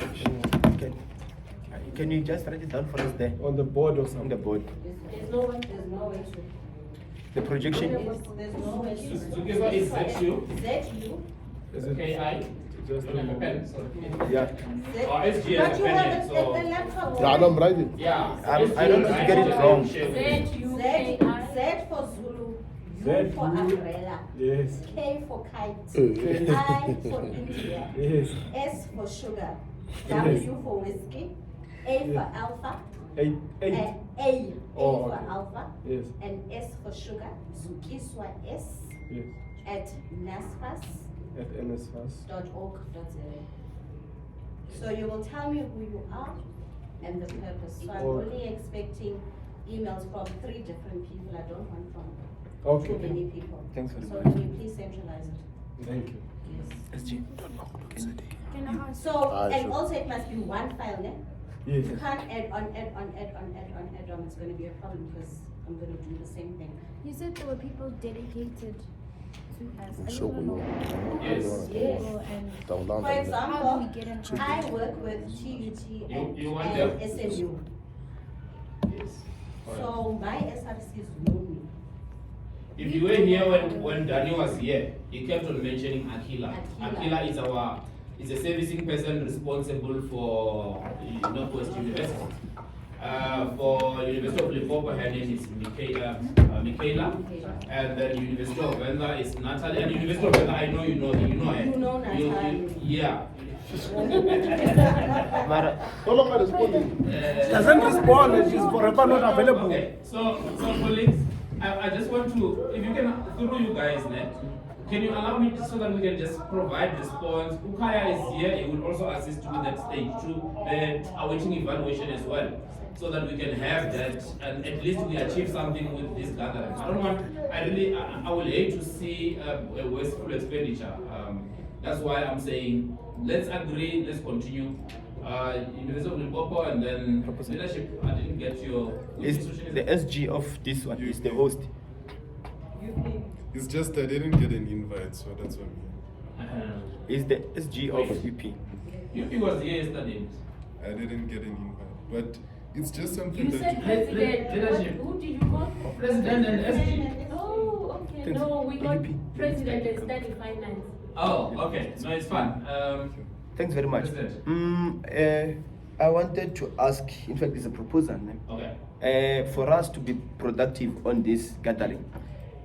Can you just write it down for us there
On the board or
on
something.
the board?
There's no way to.
The projection.
There's no way to.
Zukiswa is ZU?
ZU.
Is it
KI?
just
Don't have a pen, so.
Yeah.
Or SG
But
as a
you
pen,
have a
so.
laptop.
Yeah, I'm writing.
Yeah.
I don't want to get it wrong.
Z for Zulu, U
Z,
for
U.
umbrella,
Yes.
K for kite, I for India,
Yes.
S for sugar, W for whiskey, A for
Yes.
alpha,
Eight.
A
Oh,
for
okay.
alpha,
Yes.
and S for sugar, Zukiswa S
Yes.
at NSFAS.
At NSFAS.
.org.za. So you will tell me who you are and the purpose. So I'm
Okay.
only expecting emails from 3 different people. I don't want from
Okay.
too many people.
Thanks very
So
much.
can you please centralize it?
Thank you.
Yes.
SG.
Can I ask?
So, and
sure.
also it must be one file, ne?
Yes.
You can't add on. It's gonna be a problem because I'm gonna do the same thing.
You said there were people dedicated to us. I
So
don't know.
Yes.
Yes.
And
For
how do we
example,
get in
I work with TUT
You want
and
them?
SMU.
Yes.
So my SRCs know me.
If you were here when Daniel was here, he kept on mentioning Akila.
Akila.
Akila is a servicing person responsible for Northwest University. For University of Limpopo, her name is Michaela. And then University of Venda is Natalie. And University of Venda, I know you know her.
You know Natalie.
Yeah.
Mara.
No longer responding.
Doesn't respond and she's forever not available.
Okay, so colleagues, I just want to, if you can, through you guys, can you allow me so that we can just provide response? Ukaya is here, he will also assist with that stage 2, the awaiting evaluation as well, so that we can have that, and at least we achieve something with this gathering. I don't want, I will hate to see a wasteful expenditure. That's why I'm saying, let's agree, let's continue. University of Limpopo and then leadership, I didn't get your... which
Is
institution
the
is it?
SG of this one is the host.
It's just I didn't get an invite, so that's why I'm here.
Is the SG of UP.
UP was here yesterday.
I didn't get an invite, but it's just something
You
that
said president.
Leadership.
Who did you call?
President and SG.
Oh, okay.
Thanks.
No, we got
UP.
president and study finance.
Oh, okay. No, it's fine.
Thanks very much.
President.
I wanted to ask, in fact, it's a proposal.
Okay.
For us to be productive on this gathering.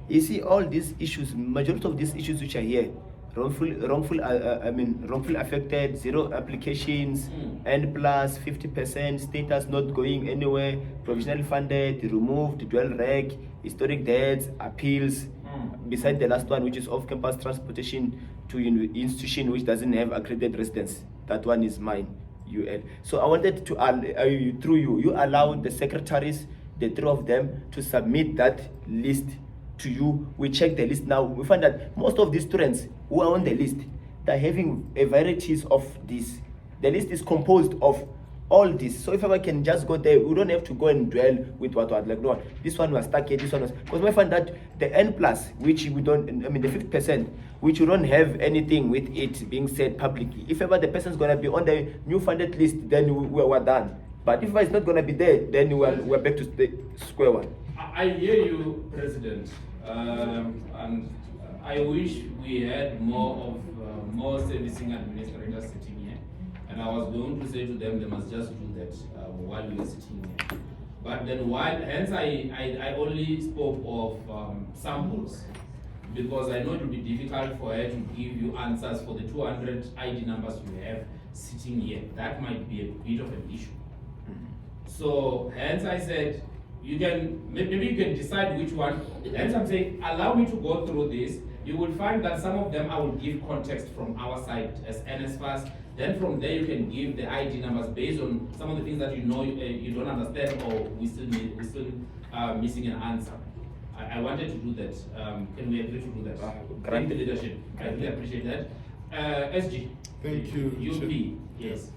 You see, all these issues, majority of these issues which are here, wrongful affected, 0 applications, N plus 50%, status not going anywhere, provisionally funded, removed, dual reg, historic debts, appeals. Beside the last one, which is off-campus transportation to institution which doesn't have accredited residence. That one is mine, UL. So I wanted to, through you allow the secretaries, the 3 of them, to submit that list to you. We check the list now. We find that most of these students who are on the list, they're having a varieties of this. The list is composed of all this. So if I can just go there, we don't have to go and dwell with what like no, this one was stuck here, this one was, because we find that the N plus, which we don't, the 50%, which we don't have anything with it being said publicly. If ever the person's gonna be on the new funded list, then we're done. But if it's not gonna be there, then we're back to the square one.
I hear you, President, and I wish we had more servicing administrators sitting here. And I was going to say to them, they must just do that while we were sitting here. But then hence I only spoke of samples, because I know it will be difficult for her to give you answers for the 200 ID numbers you have sitting here. That might be a bit of an issue. So hence I said, maybe you can decide which one. Hence I'm saying, allow me to go through this. You will find that some of them I will give context from our side as NSFAS. Then from there you can give the ID numbers based on some of the things that you know you don't understand, or we still missing an answer. I wanted to do that. Can we agree to do that? Thank the leadership. I really appreciate that. SG.
Thank you.
UP. Yes.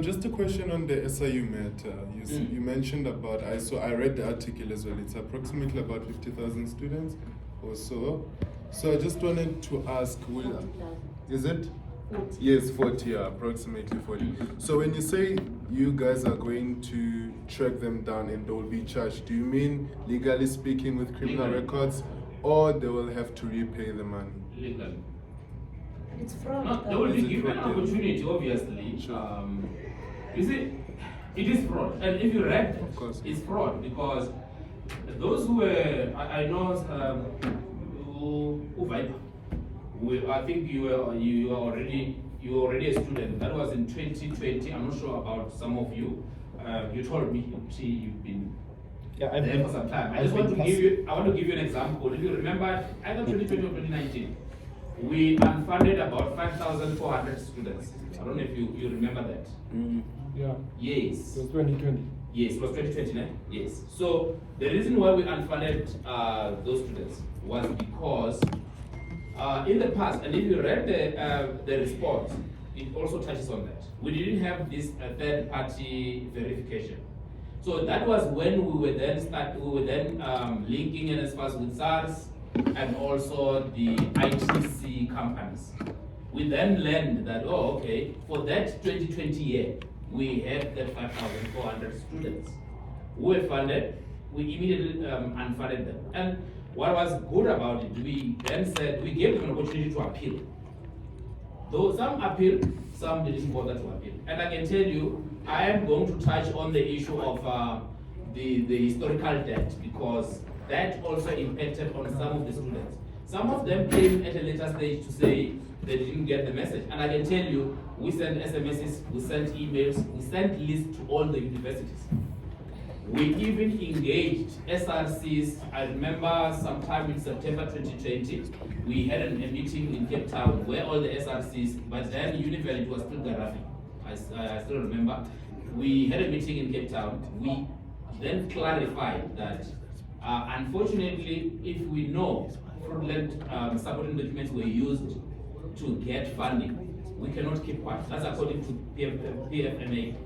Just a question on the SIU matter. You mentioned about, I read the article as well. It's approximately about 50,000 students or so. So I just wanted to ask, is it? 40. Yes, 40, yeah, approximately 40. So when you say you guys are going to track them down and they will be charged, do you mean legally speaking with criminal records, or they will have to repay the money?
Legally.
It's fraud.
No, they will be given an opportunity, obviously. Sure. You see, it is fraud. And if you read,
of course,
it's fraud, because those who were, I know, I think you were already a student. That was in 2020. I'm not sure about some of you. You told me you've been there for some time. I want to give you an example. If you remember, either 2020 or 2019, we unfunded about 5,400 students. I don't know if you remember that.
Yeah.
Yes.
It was 2020.
Yes, it was 2020, yes. So the reason why we unfunded those students was because in the past, and if you read the report, it also touches on that. We didn't have this third-party verification. So that was when we were then linking NSFAS with SARS and also the ITC companies. We then learned that, oh, okay, for that 2020 year, we had that 5,400 students who were funded. We immediately unfunded them. And what was good about it, we then said, we gave them an opportunity to appeal. Though some appealed, some didn't bother to appeal. And I can tell you, I am going to touch on the issue of the historical debt, because that also impacted on some of the students. Some of them came at a later stage to say they didn't get the message. And I can tell you, we sent SMSs, we sent emails, we sent lists to all the universities. We even engaged SRCs. I remember sometime in September 2020, we had a meeting in Cape Town where all the SRCs, but then UNIVEN, it was still Garafi. I still remember. We had a meeting in Cape Town. We then clarified that unfortunately, if we know fraudulent supporting documents were used to get funding, we cannot keep quiet. That's according to PFMA.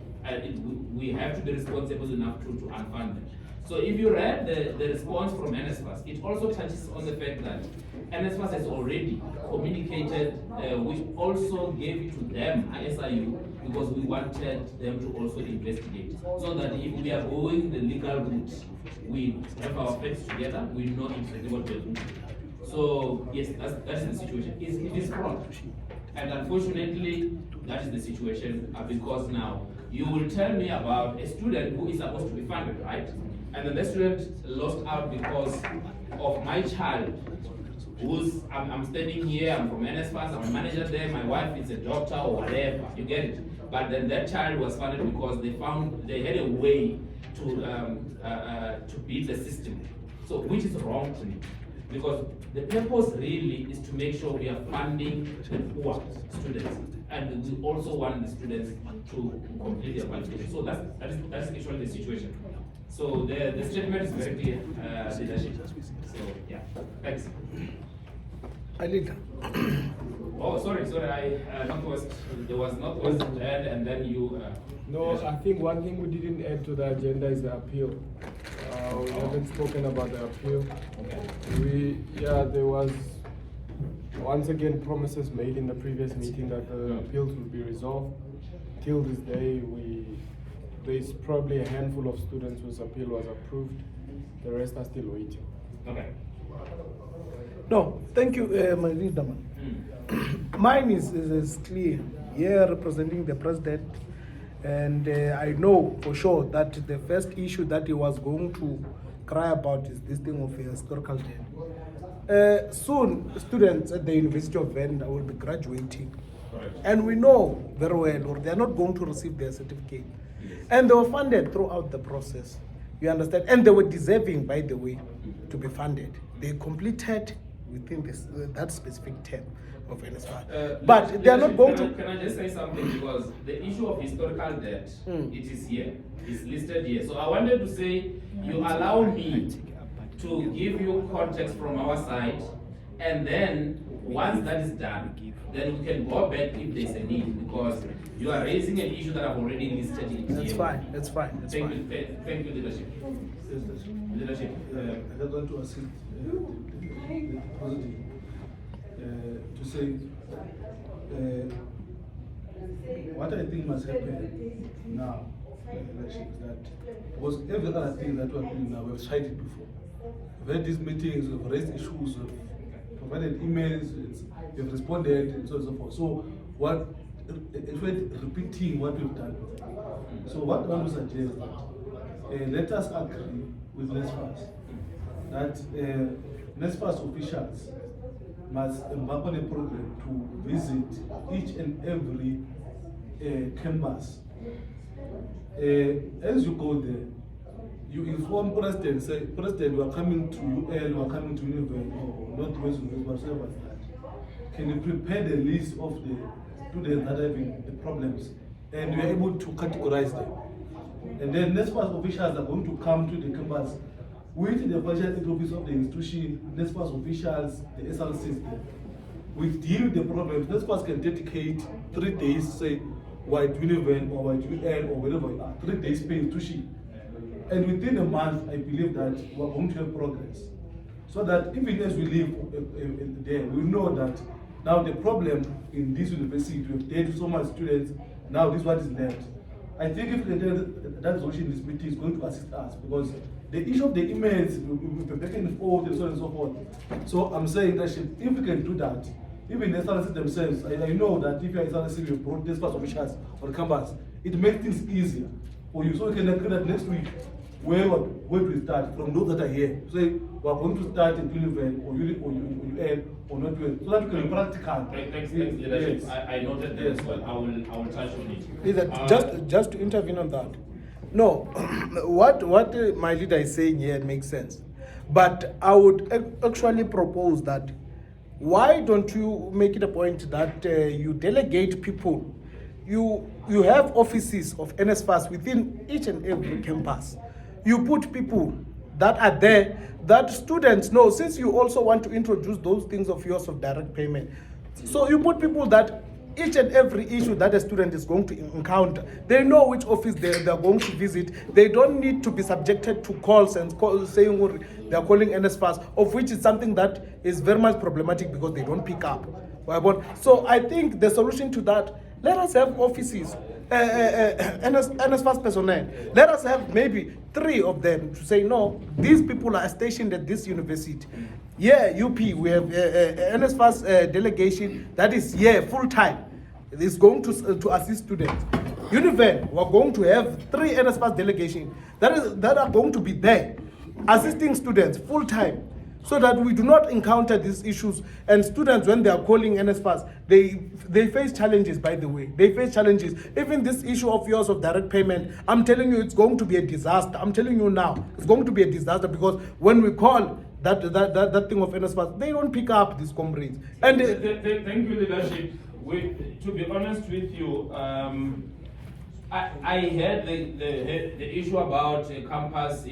We have to be responsible enough to unfund them. So if you read the response from NSFAS, it also touches on the fact that NSFAS has already communicated, we also gave it to them, SIU, because we wanted them to also investigate. So that if we are going the legal route, we have our facts together, we know exactly what we're doing. So yes, that's the situation. It is fraud. And unfortunately, that is the situation, because now you will tell me about a student who is supposed to be funded, right? And then the student lost out because of my child, I'm standing here, I'm from NSFAS, I'm a manager there, my wife is a doctor or whatever, you get it? But then that child was funded because they had a way to beat the system. So, which is wrong to me. Because the purpose really is to make sure we are funding the poor students, and we also want the students to complete their qualification. So that's actually the situation. So the statement is very clear, leadership. So yeah, thanks. Oh, sorry, Northwest. There was Northwest and then you.
No, I think one thing we didn't add to the agenda is the appeal. We haven't spoken about the appeal. Okay. There was once again promises made in the previous meeting that the appeals will be resolved. Till this day, there's probably a handful of students whose appeal was approved. The rest are still waiting.
Okay.
No, thank you, my leader. Mine is clear. here representing the president, and I know for sure that the first issue that he was going to cry about is this thing of historical debt. Soon, students at the University of Venda will be graduating, and we know very well, or they are not going to receive their certificate, and they were funded throughout the process. You understand? And they were deserving, by the way, to be funded. They completed within that specific term of NSFAS. But they are not going to.
Can I just say something? Because the issue of historical debt, it is here. It's listed here. So I wanted to say, you allow me to give you context from our side, and then once that is done, then we can go back if there's a need, because you are raising an issue that I've already listed in here.
That's fine. That's fine. That's
Thank
fine.
you, thank you, leadership. Leadership.
I just want to assist the president to say what I think must happen now in the election is that, because every other thing that we're doing now, we've tried it before. We've had these meetings, we've raised issues, we've provided emails, we've responded, and so on and so forth. So what, it's repeating what we've done. So what I want to suggest that let us agree with NSFAS that NSFAS officials must embark on a program to visit each and every campus. As you go there, you inform President, say, President, we are coming to UL, we are coming to UNIVEN, or Northwest University, whatever that. Can you prepare the list of the students that are having the problems, and we are able to categorize them? And then NSFAS officials are going to come to the campus with the financial aid office of the institution, NSFAS officials, the SLCs there. We deal with the problems. NSFAS can dedicate 3 days, say, white UNIVEN or white UL or whatever you are, 3 days pay institution. And within a month, I believe that we are going to have progress. So that even as we live there, we know that now the problem in this university, we have dealt so much students, now this is what is left. I think if that resolution in this meeting is going to assist us, because the issue of the emails, we've been back and forth and so on and so forth. So I'm saying that if we can do that, even the SLC themselves, I know that if you're SLC, you've brought this class officials on campus, it makes things easier for you. So we can agree that next week, where we start from those that are here. Say we are going to start in UNIVEN or UL or not UL, so that we can be practical.
Thanks, leadership. Yes. I noted that as well. I will touch on it.
Is that just to intervene on that? No, what my leader is saying here makes sense, but I would actually propose that why don't you make it a point that you delegate people? You have offices of NSFAS within each and every campus. You put people that are there that students know, since you also want to introduce those things of yours of direct payment. So you put people that each and every issue that a student is going to encounter, they know which office they're going to visit. They don't need to be subjected to calls and saying they're calling NSFAS, of which is something that is very much problematic because they don't pick up. So I think the solution to that, let us have offices, NSFAS personnel. Let us have maybe 3 of them to say, no, these people are stationed at this university. Yeah, UP, we have NSFAS delegation that is here full time. It is going to assist students. UNIVEN, we're going to have 3 NSFAS delegation that are going to be there assisting students full time, so that we do not encounter these issues. And students, when they are calling NSFAS, they face challenges, by the way. They face challenges. Even this issue of yours of direct payment, I'm telling you, it's going to be a disaster. I'm telling you now, it's going to be a disaster, because when we call that thing of NSFAS, they don't pick up these comrades. And
thank you, leadership. To be honest with you, I heard the issue about campus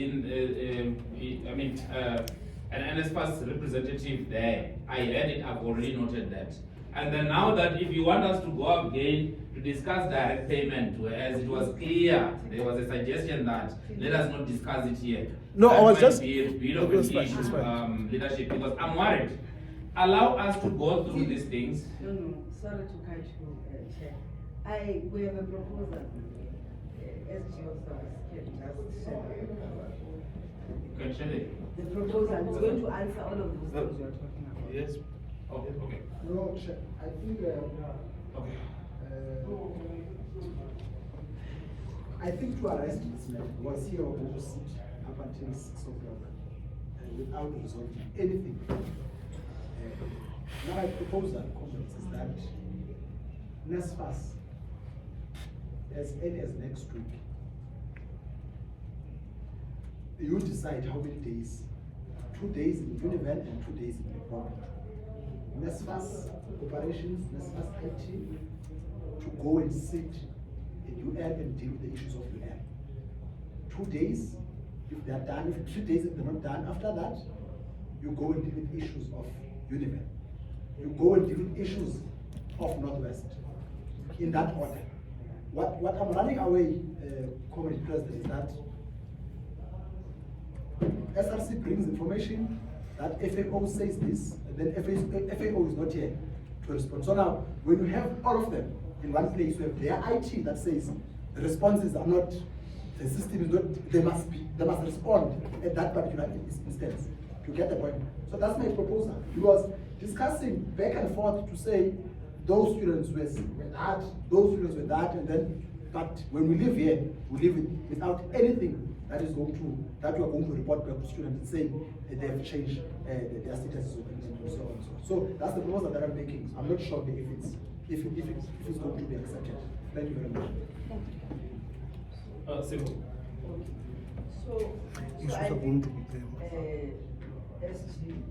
an NSFAS representative there. I heard it, I've already noted that. And then now that if you want us to go again to discuss direct payment, whereas it was clear, there was a suggestion that let us not discuss it here.
No,
that
I was just...
be a bit of an issue, leadership, because I'm worried. Allow us to go through these things.
No, sorry to cut you, Chair. We have a proposal. SGO service can just share. The proposal is going to answer all of those things you are talking about.
Yes.
Oh, okay.
No, I think
okay.
I think to arrest this man was here going to sit up until 6 o'clock without resolving anything. Now my proposal, comments, is that NSFAS, as early as next week, you decide how many days. 2 days in UNIVEN and 2 days in the program. NSFAS operations, NSFAS IT, to go and sit in UL and deal with the issues of UL. 2 days, if they are done, if 3 days if they're not done, after that, you go and deal with issues of UNIVEN. You go and deal with issues of Northwest, in that order. What I'm running away, Comrade President, is that SRC brings information that FAO says this, and then FAO is not here to respond. So now, when you have all of them in one place, you have their IT that says the responses are not, the system is not, they must respond at that particular instance to get the point. So that's my proposal. He was discussing back and forth to say those students were that, those students were that, and then, but when we live here, we live without anything that is going to, that we are going to report back to students and saying that they have changed their status and so on. So that's the proposal that I'm making. I'm not sure if it's going to be accepted. Thank you very much.
Simple.
So I think, SG,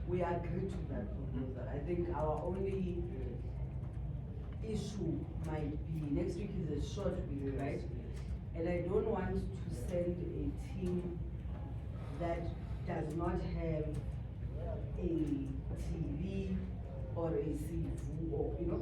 we agree to that proposal. I think our only issue might be, next week is a short week, right? And I don't want to send a team that does not have a TV or a CV, or, you know,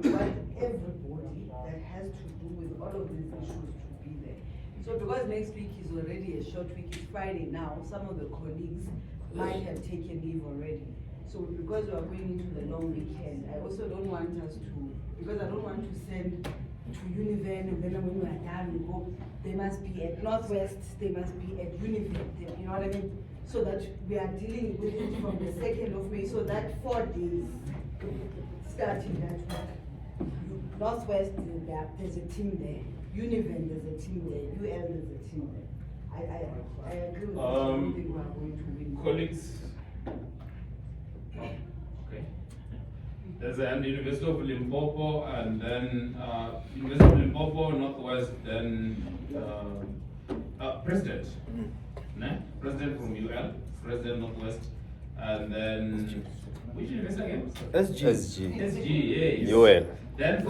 we want everybody that has to do with all of these issues to be there. So because next week is already a short week, it's Friday now, some of the colleagues might have taken leave already. So because we are going into the long weekend, I also don't want us to, because I don't want to send to UNIVEN, and then when we are done, we go, they must be at Northwest, they must be at UNIVEN, you know what I mean? So that we are dealing with it from the 2nd of May, so that 4 days starting that week. Northwest, there's a team there. UNIVEN, there's a team there. UL, there's a team there. I agree with that. I don't think we are going to win.
Colleagues. Okay. There's an University of Limpopo, and then University of Limpopo, Northwest, then President. President from UL, President Northwest, and then which university again? SG, yes.
UL.
Then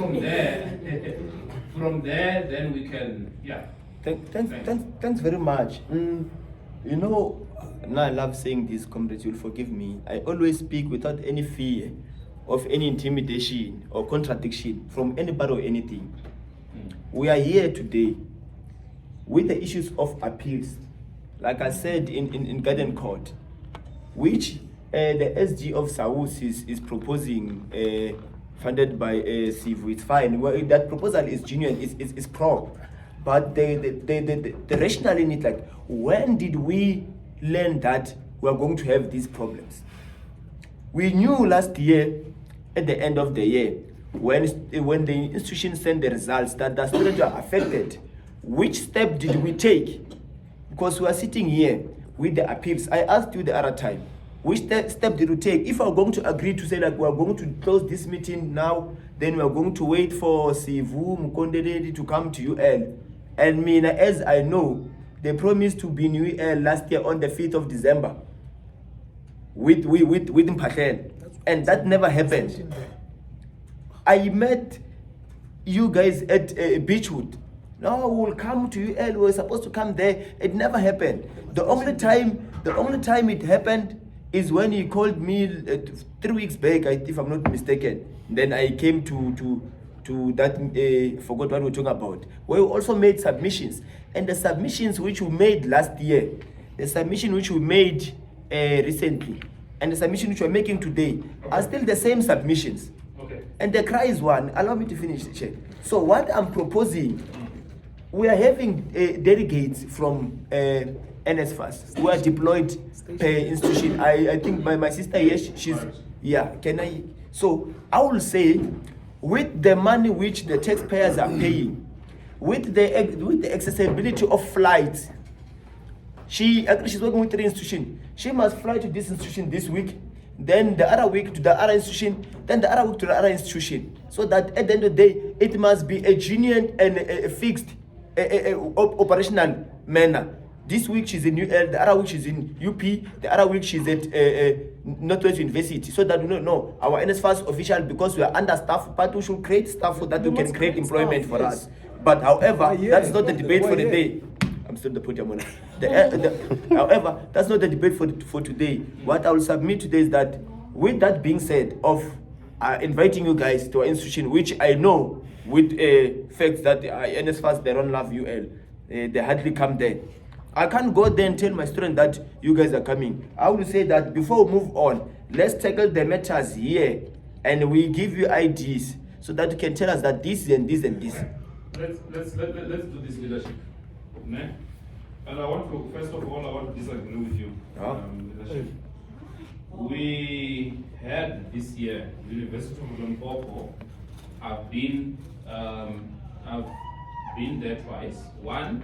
from there, then we can, yeah.
Thanks very much. You know, now I love saying this, comrades, you'll forgive me. I always speak without any fear of any intimidation or contradiction from anybody or anything. We are here today with the issues of appeals, like I said in Garden Court, which the SG of South is proposing, funded by CIVU. It's fine. Well, that proposal is genuine, is prop. But the rationale in it, like, when did we learn that we are going to have these problems? We knew last year, at the end of the year, when the institution sent the results that the students were affected, which step did we take? Because we are sitting here with the appeals. I asked you the other time, which step did you take? If we are going to agree to say that we are going to close this meeting now, then we are going to wait for Sivu Mukondede to come to UL. And me, as I know, they promised to be in UL last year on the 5th of December with Mpahlen. And that never happened. I met you guys at Beechwood. No, we'll come to UL. We were supposed to come there. It never happened. The only time it happened is when he called me 3 weeks back, if I'm not mistaken. Then I came to that, forgot what we were talking about. We also made submissions. And the submissions which we made last year, the submission which we made recently, and the submission which we're making today are still the same submissions.
Okay.
And the cry is one. Allow me to finish, Chair. So what I'm proposing, we are having delegates from NSFAS who are deployed per institution. I think my sister here, she's, yeah, can I? So I will say, with the money which the taxpayers are paying, with the accessibility of flights. She's working with 3 institutions. She must fly to this institution this week, then the other week to the other institution, then the other week to the other institution. So that at the end of the day, it must be a genuine and a fixed operational manner. This week she's in UL, the other week she's in UP, the other week she's at Northwest University. So that we don't know our NSFAS official, because we are understaffed, but we should create staff so that we can create employment for us. But however, that's not the debate for the day. I'm still the podium on. However, that's not the debate for today. What I will submit today is that, with that being said, of inviting you guys to our institution, which I know with facts that NSFAS, they don't love UL, they hardly come there. I can't go there and tell my student that you guys are coming. I will say that before we move on, let's tackle the matters here, and we give you IDs so that you can tell us that this and this and this.
Let's do this leadership. Ne? And I want to, first of all, I want to disagree with you. Leadership. We had this year, University of Limpopo, I've been there twice. One,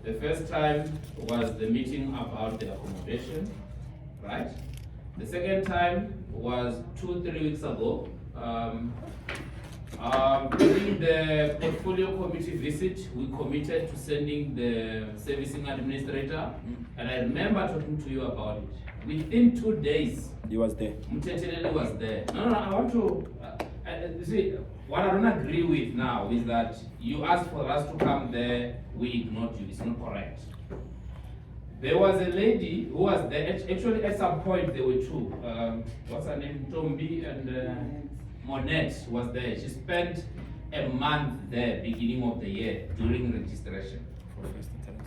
the first time was the meeting about the accommodation, right? The second time was 2-3 weeks ago. During the portfolio committee visit, we committed to sending the servicing administrator, and I remember talking to you about it. Within 2 days,
He was there.
Mtetelele was there. No, I want to, see, what I don't agree with now is that you asked for us to come there, we ignored you. It's not correct. There was a lady who was there. Actually, at some point, there were two. What's her name? Tombi and Monette was there. She spent a month there, beginning of the year, during registration.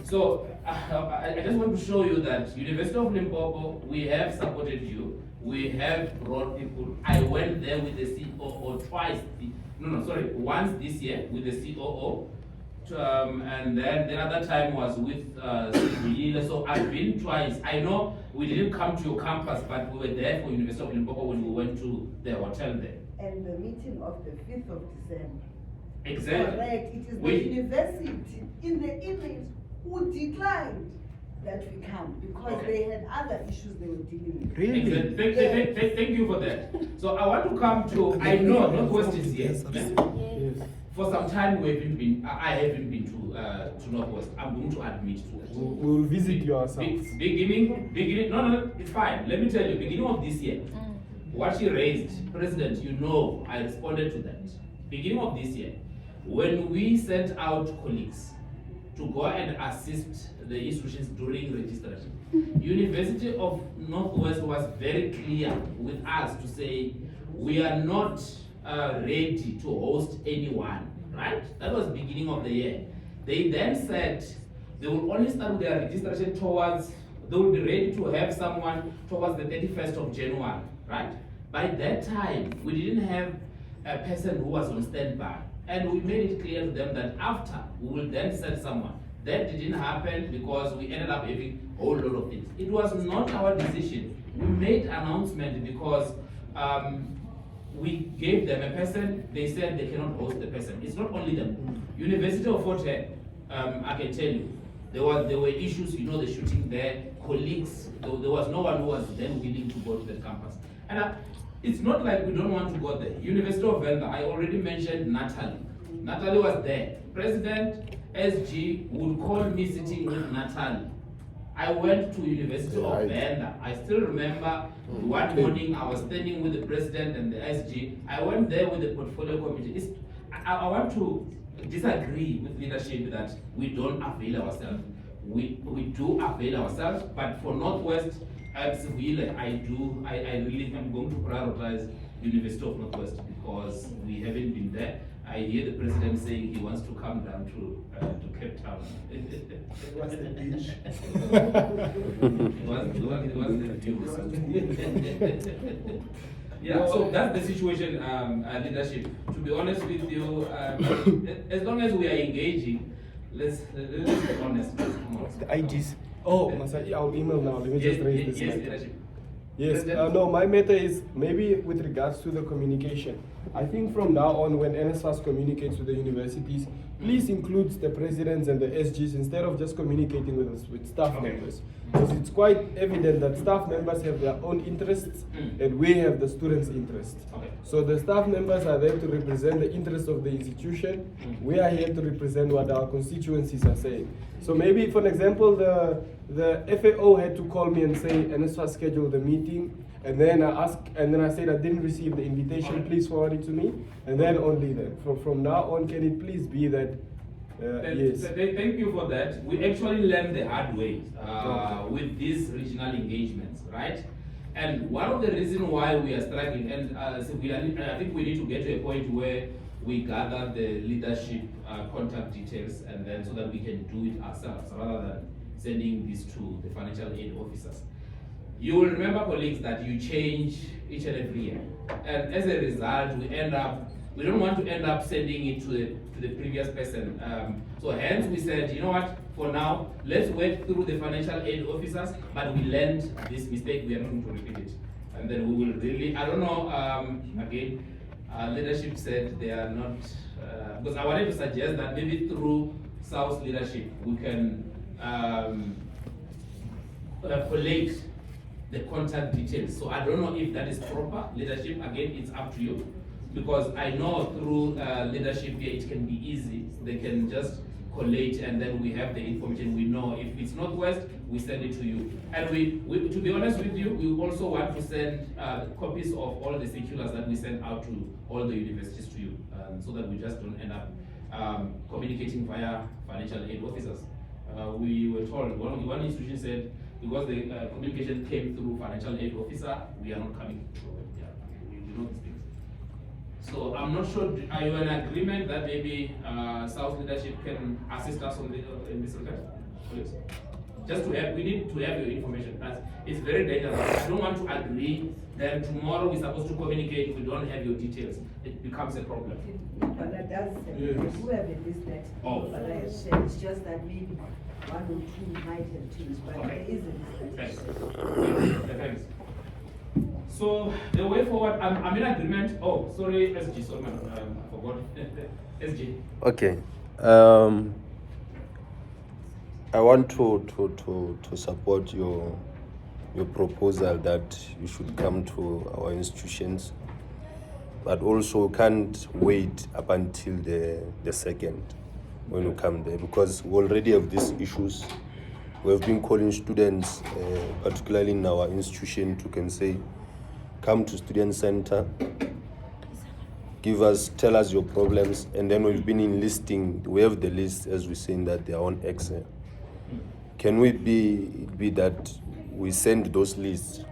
So, I just want to show you that University of Limpopo, we have supported you. We have brought people. I went there with the COO twice. Once this year with the COO. And then the other time was with so I've been twice. I know we didn't come to your campus, but we were there for University of Limpopo when we went to the hotel there.
And the meeting of the 5th of December.
Exactly.
Correct. It is the university in the emails who declined that we come because they had other issues they were dealing with.
Really?
Exactly. Thank you for that. So I want to come to, I know, no questions here.
Yes.
For some time I haven't been to Northwest. I'm going to admit to that.
We will visit you ourselves.
Beginning, no, it's fine. Let me tell you, beginning of this year, what she raised, President, you know, I responded to that. Beginning of this year, when we sent out colleagues to go and assist the institutions during registration, University of Northwest was very clear with us to say, we are not ready to host anyone, right? That was beginning of the year. They then said they will only start their registration they will be ready to have someone towards the 31st of January, right? By that time, we didn't have a person who was on standby. And we made it clear to them that after, we will then send someone. That didn't happen because we ended up having a whole lot of things. It was not our decision. We made announcement because we gave them a person, they said they cannot host the person. It's not only them. University of Fort Hare, I can tell you, there were issues, you know, the shooting there, colleagues, there was no one who was then willing to go to the campus. And it's not like we don't want to go there. University of Venda, I already mentioned Natalie. Natalie was there. President SG would call me sitting with Natalie. I went to University of Venda. I still remember one morning I was standing with the president and the SG. I went there with the portfolio committee. I want to disagree with leadership that we don't avail ourselves. We do avail ourselves, but for Northwest, I really am going to prioritize University of Northwest because we haven't been there. I hear the president saying he wants to come down to Cape Town.
What's the beach?
Yeah, so that's the situation, leadership. To be honest with you, as long as we are engaging, let's be honest.
The IDs.
Oh, Masai, I'll email now. Let me just raise this.
Yes, leadership.
Yes,
President?
no, my matter is maybe with regards to the communication. I think from now on, when NSFAS communicates with the universities, please include the presidents and the SGs instead of just communicating with us, with staff members. Because it's quite evident that staff members have their own interests and we have the students' interests.
Okay.
So the staff members are there to represent the interests of the institution. We are here to represent what our constituencies are saying. So maybe, for example, the FAO had to call me and say, NSFAS scheduled the meeting, and then I said I didn't receive the invitation, please forward it to me, and then only then. From now on, can it please be that, yes.
Thank you for that. We actually learned the hard way with these regional engagements, right? And one of the reasons why we are struggling, and I think we need to get to a point where we gather the leadership contact details, and then so that we can do it ourselves rather than sending this to the financial aid officers. You will remember, colleagues, that you change each and every year, and as a result, we don't want to end up sending it to the previous person. So hence we said, you know what, for now, let's work through the financial aid officers, but we learned this mistake, we are not going to repeat it. And then we will really, I don't know, again, leadership said they are not, because I wanted to suggest that maybe through South leadership, we can collate the contact details. So I don't know if that is proper leadership. Again, it's up to you. Because I know through leadership here, it can be easy. They can just collate and then we have the information. We know if it's Northwest, we send it to you. And we to be honest with you, we also want to send copies of all the circulars that we send out to all the universities to you, so that we just don't end up communicating via financial aid officers. We were told, one institution said, because the communication came through financial aid officer, we are not coming through. Yeah, we know these things. So I'm not sure, are you in agreement that maybe South leadership can assist us on in this regard? Please. Just to have, we need to have your information. It's very dangerous. I don't want to agree that tomorrow we're supposed to communicate, we don't have your details. It becomes a problem.
But does who have a list that but I have shared. It's just that maybe one or two might have changed, but there is a list.
Thanks. So the way forward, I'm in agreement. Oh, sorry, SG, sorry, I forgot. SG.
Okay. I want to support your proposal that you should come to our institutions, but also can't wait up until the second when you come there, because we already have these issues. We have been calling students, particularly in our institution, to say, come to student center, tell us your problems, and then we've been enlisting. We have the list, as we saying that they are on Excel. Can we be that we send those lists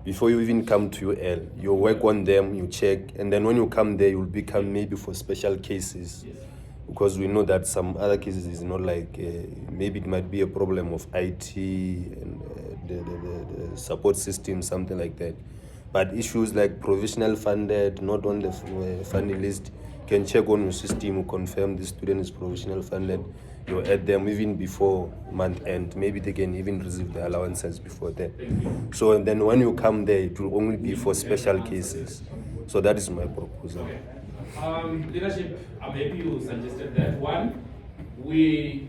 before you even come to UL? You work on them, you check, and then when you come there, you'll become maybe for special cases. Yes. Because we know that some other cases is not like, maybe it might be a problem of IT and the support system, something like that. But issues like provisional funded, not on the funding list, can check on your system, you confirm the student is provisional funded, you add them even before month end. Maybe they can even receive the allowances before that. So and then when you come there, it will only be for special cases. So that is my proposal.
Okay. Leadership, I'm happy you suggested that. One, we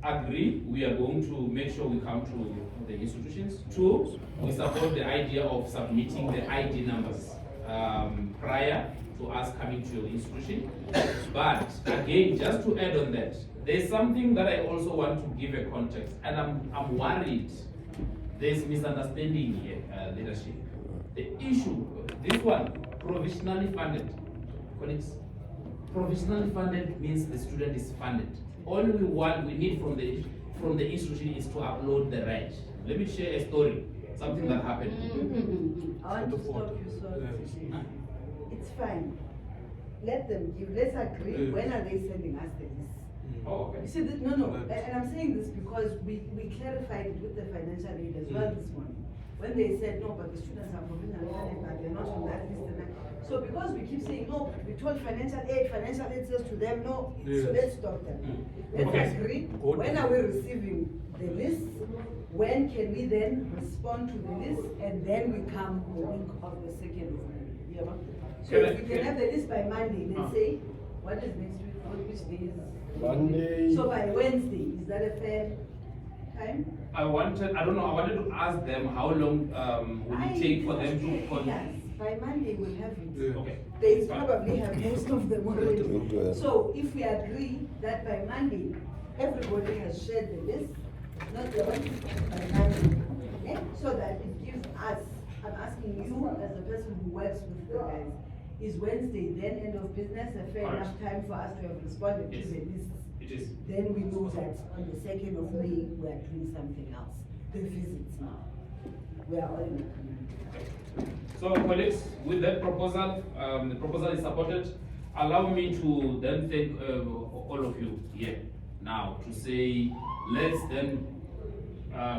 agree, we are going to make sure we come to the institutions. Two, we support the idea of submitting the ID numbers prior to us coming to your institution. But again, just to add on that, there's something that I also want to give a context, and I'm worried there's misunderstanding here, leadership. The issue, this one, provisionally funded. Colleagues, provisionally funded means the student is funded. All we need from the institution is to upload the reg. Let me share a story, something that happened.
I want to stop you, sorry. It's fine. Let them give, let's agree, when are they sending us the list?
Oh, okay.
You see, no, and I'm saying this because we clarified it with the financial aid as well this morning. When they said, no, but the students are provisionally funded, but they're not on that list, So because we keep saying, no, we told financial aid says to them, no,
Yes.
so let's stop them. Let's
Okay.
agree,
Good.
when are we receiving the list? When can we then respond to the list? And then we come the week of the 2nd of May. Yeah, ma? So
Can
if
I-
we can have the list by Monday, let's
Ah.
say, what is next week, which day is?
Monday.
So by Wednesday, is that a fair time?
I wanted to ask them how long will it take for them to
Yes, by Monday we'll have it.
Yeah.
Okay.
They probably have most of them
We
already.
do have.
So if we agree that by Monday, everybody has shared the list, not the one by Monday, eh? So that it gives us, I'm asking you as the person who works with the guys, is Wednesday then end of business a fair enough time for us to have responded to
Yes.
the list?
It is.
Then we know that on the 2nd of May, we are doing something else, the visits now. We are all in agreement.
So colleagues, with that proposal, the proposal is supported. Allow me to then thank all of you here now to say, let's then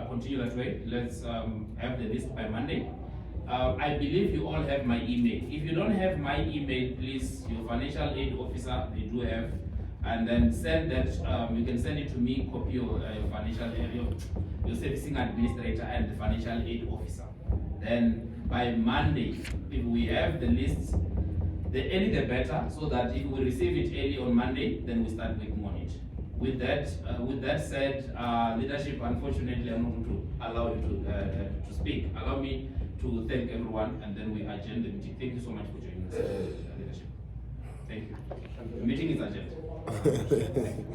continue that way. Let's have the list by Monday. I believe you all have my email. If you don't have my email, please, your financial aid officer, they do have, and then send that, you can send it to me, copy your financial aid, your servicing administrator and the financial aid officer. Then by Monday, if we have the list, the early the better, so that if we receive it early on Monday, then we start working on it. With that said, leadership, unfortunately, I'm not going to allow you to speak. Allow me to thank everyone, and then we adjourn the meeting. Thank you so much for joining us, leadership. Thank you. The meeting is adjourned.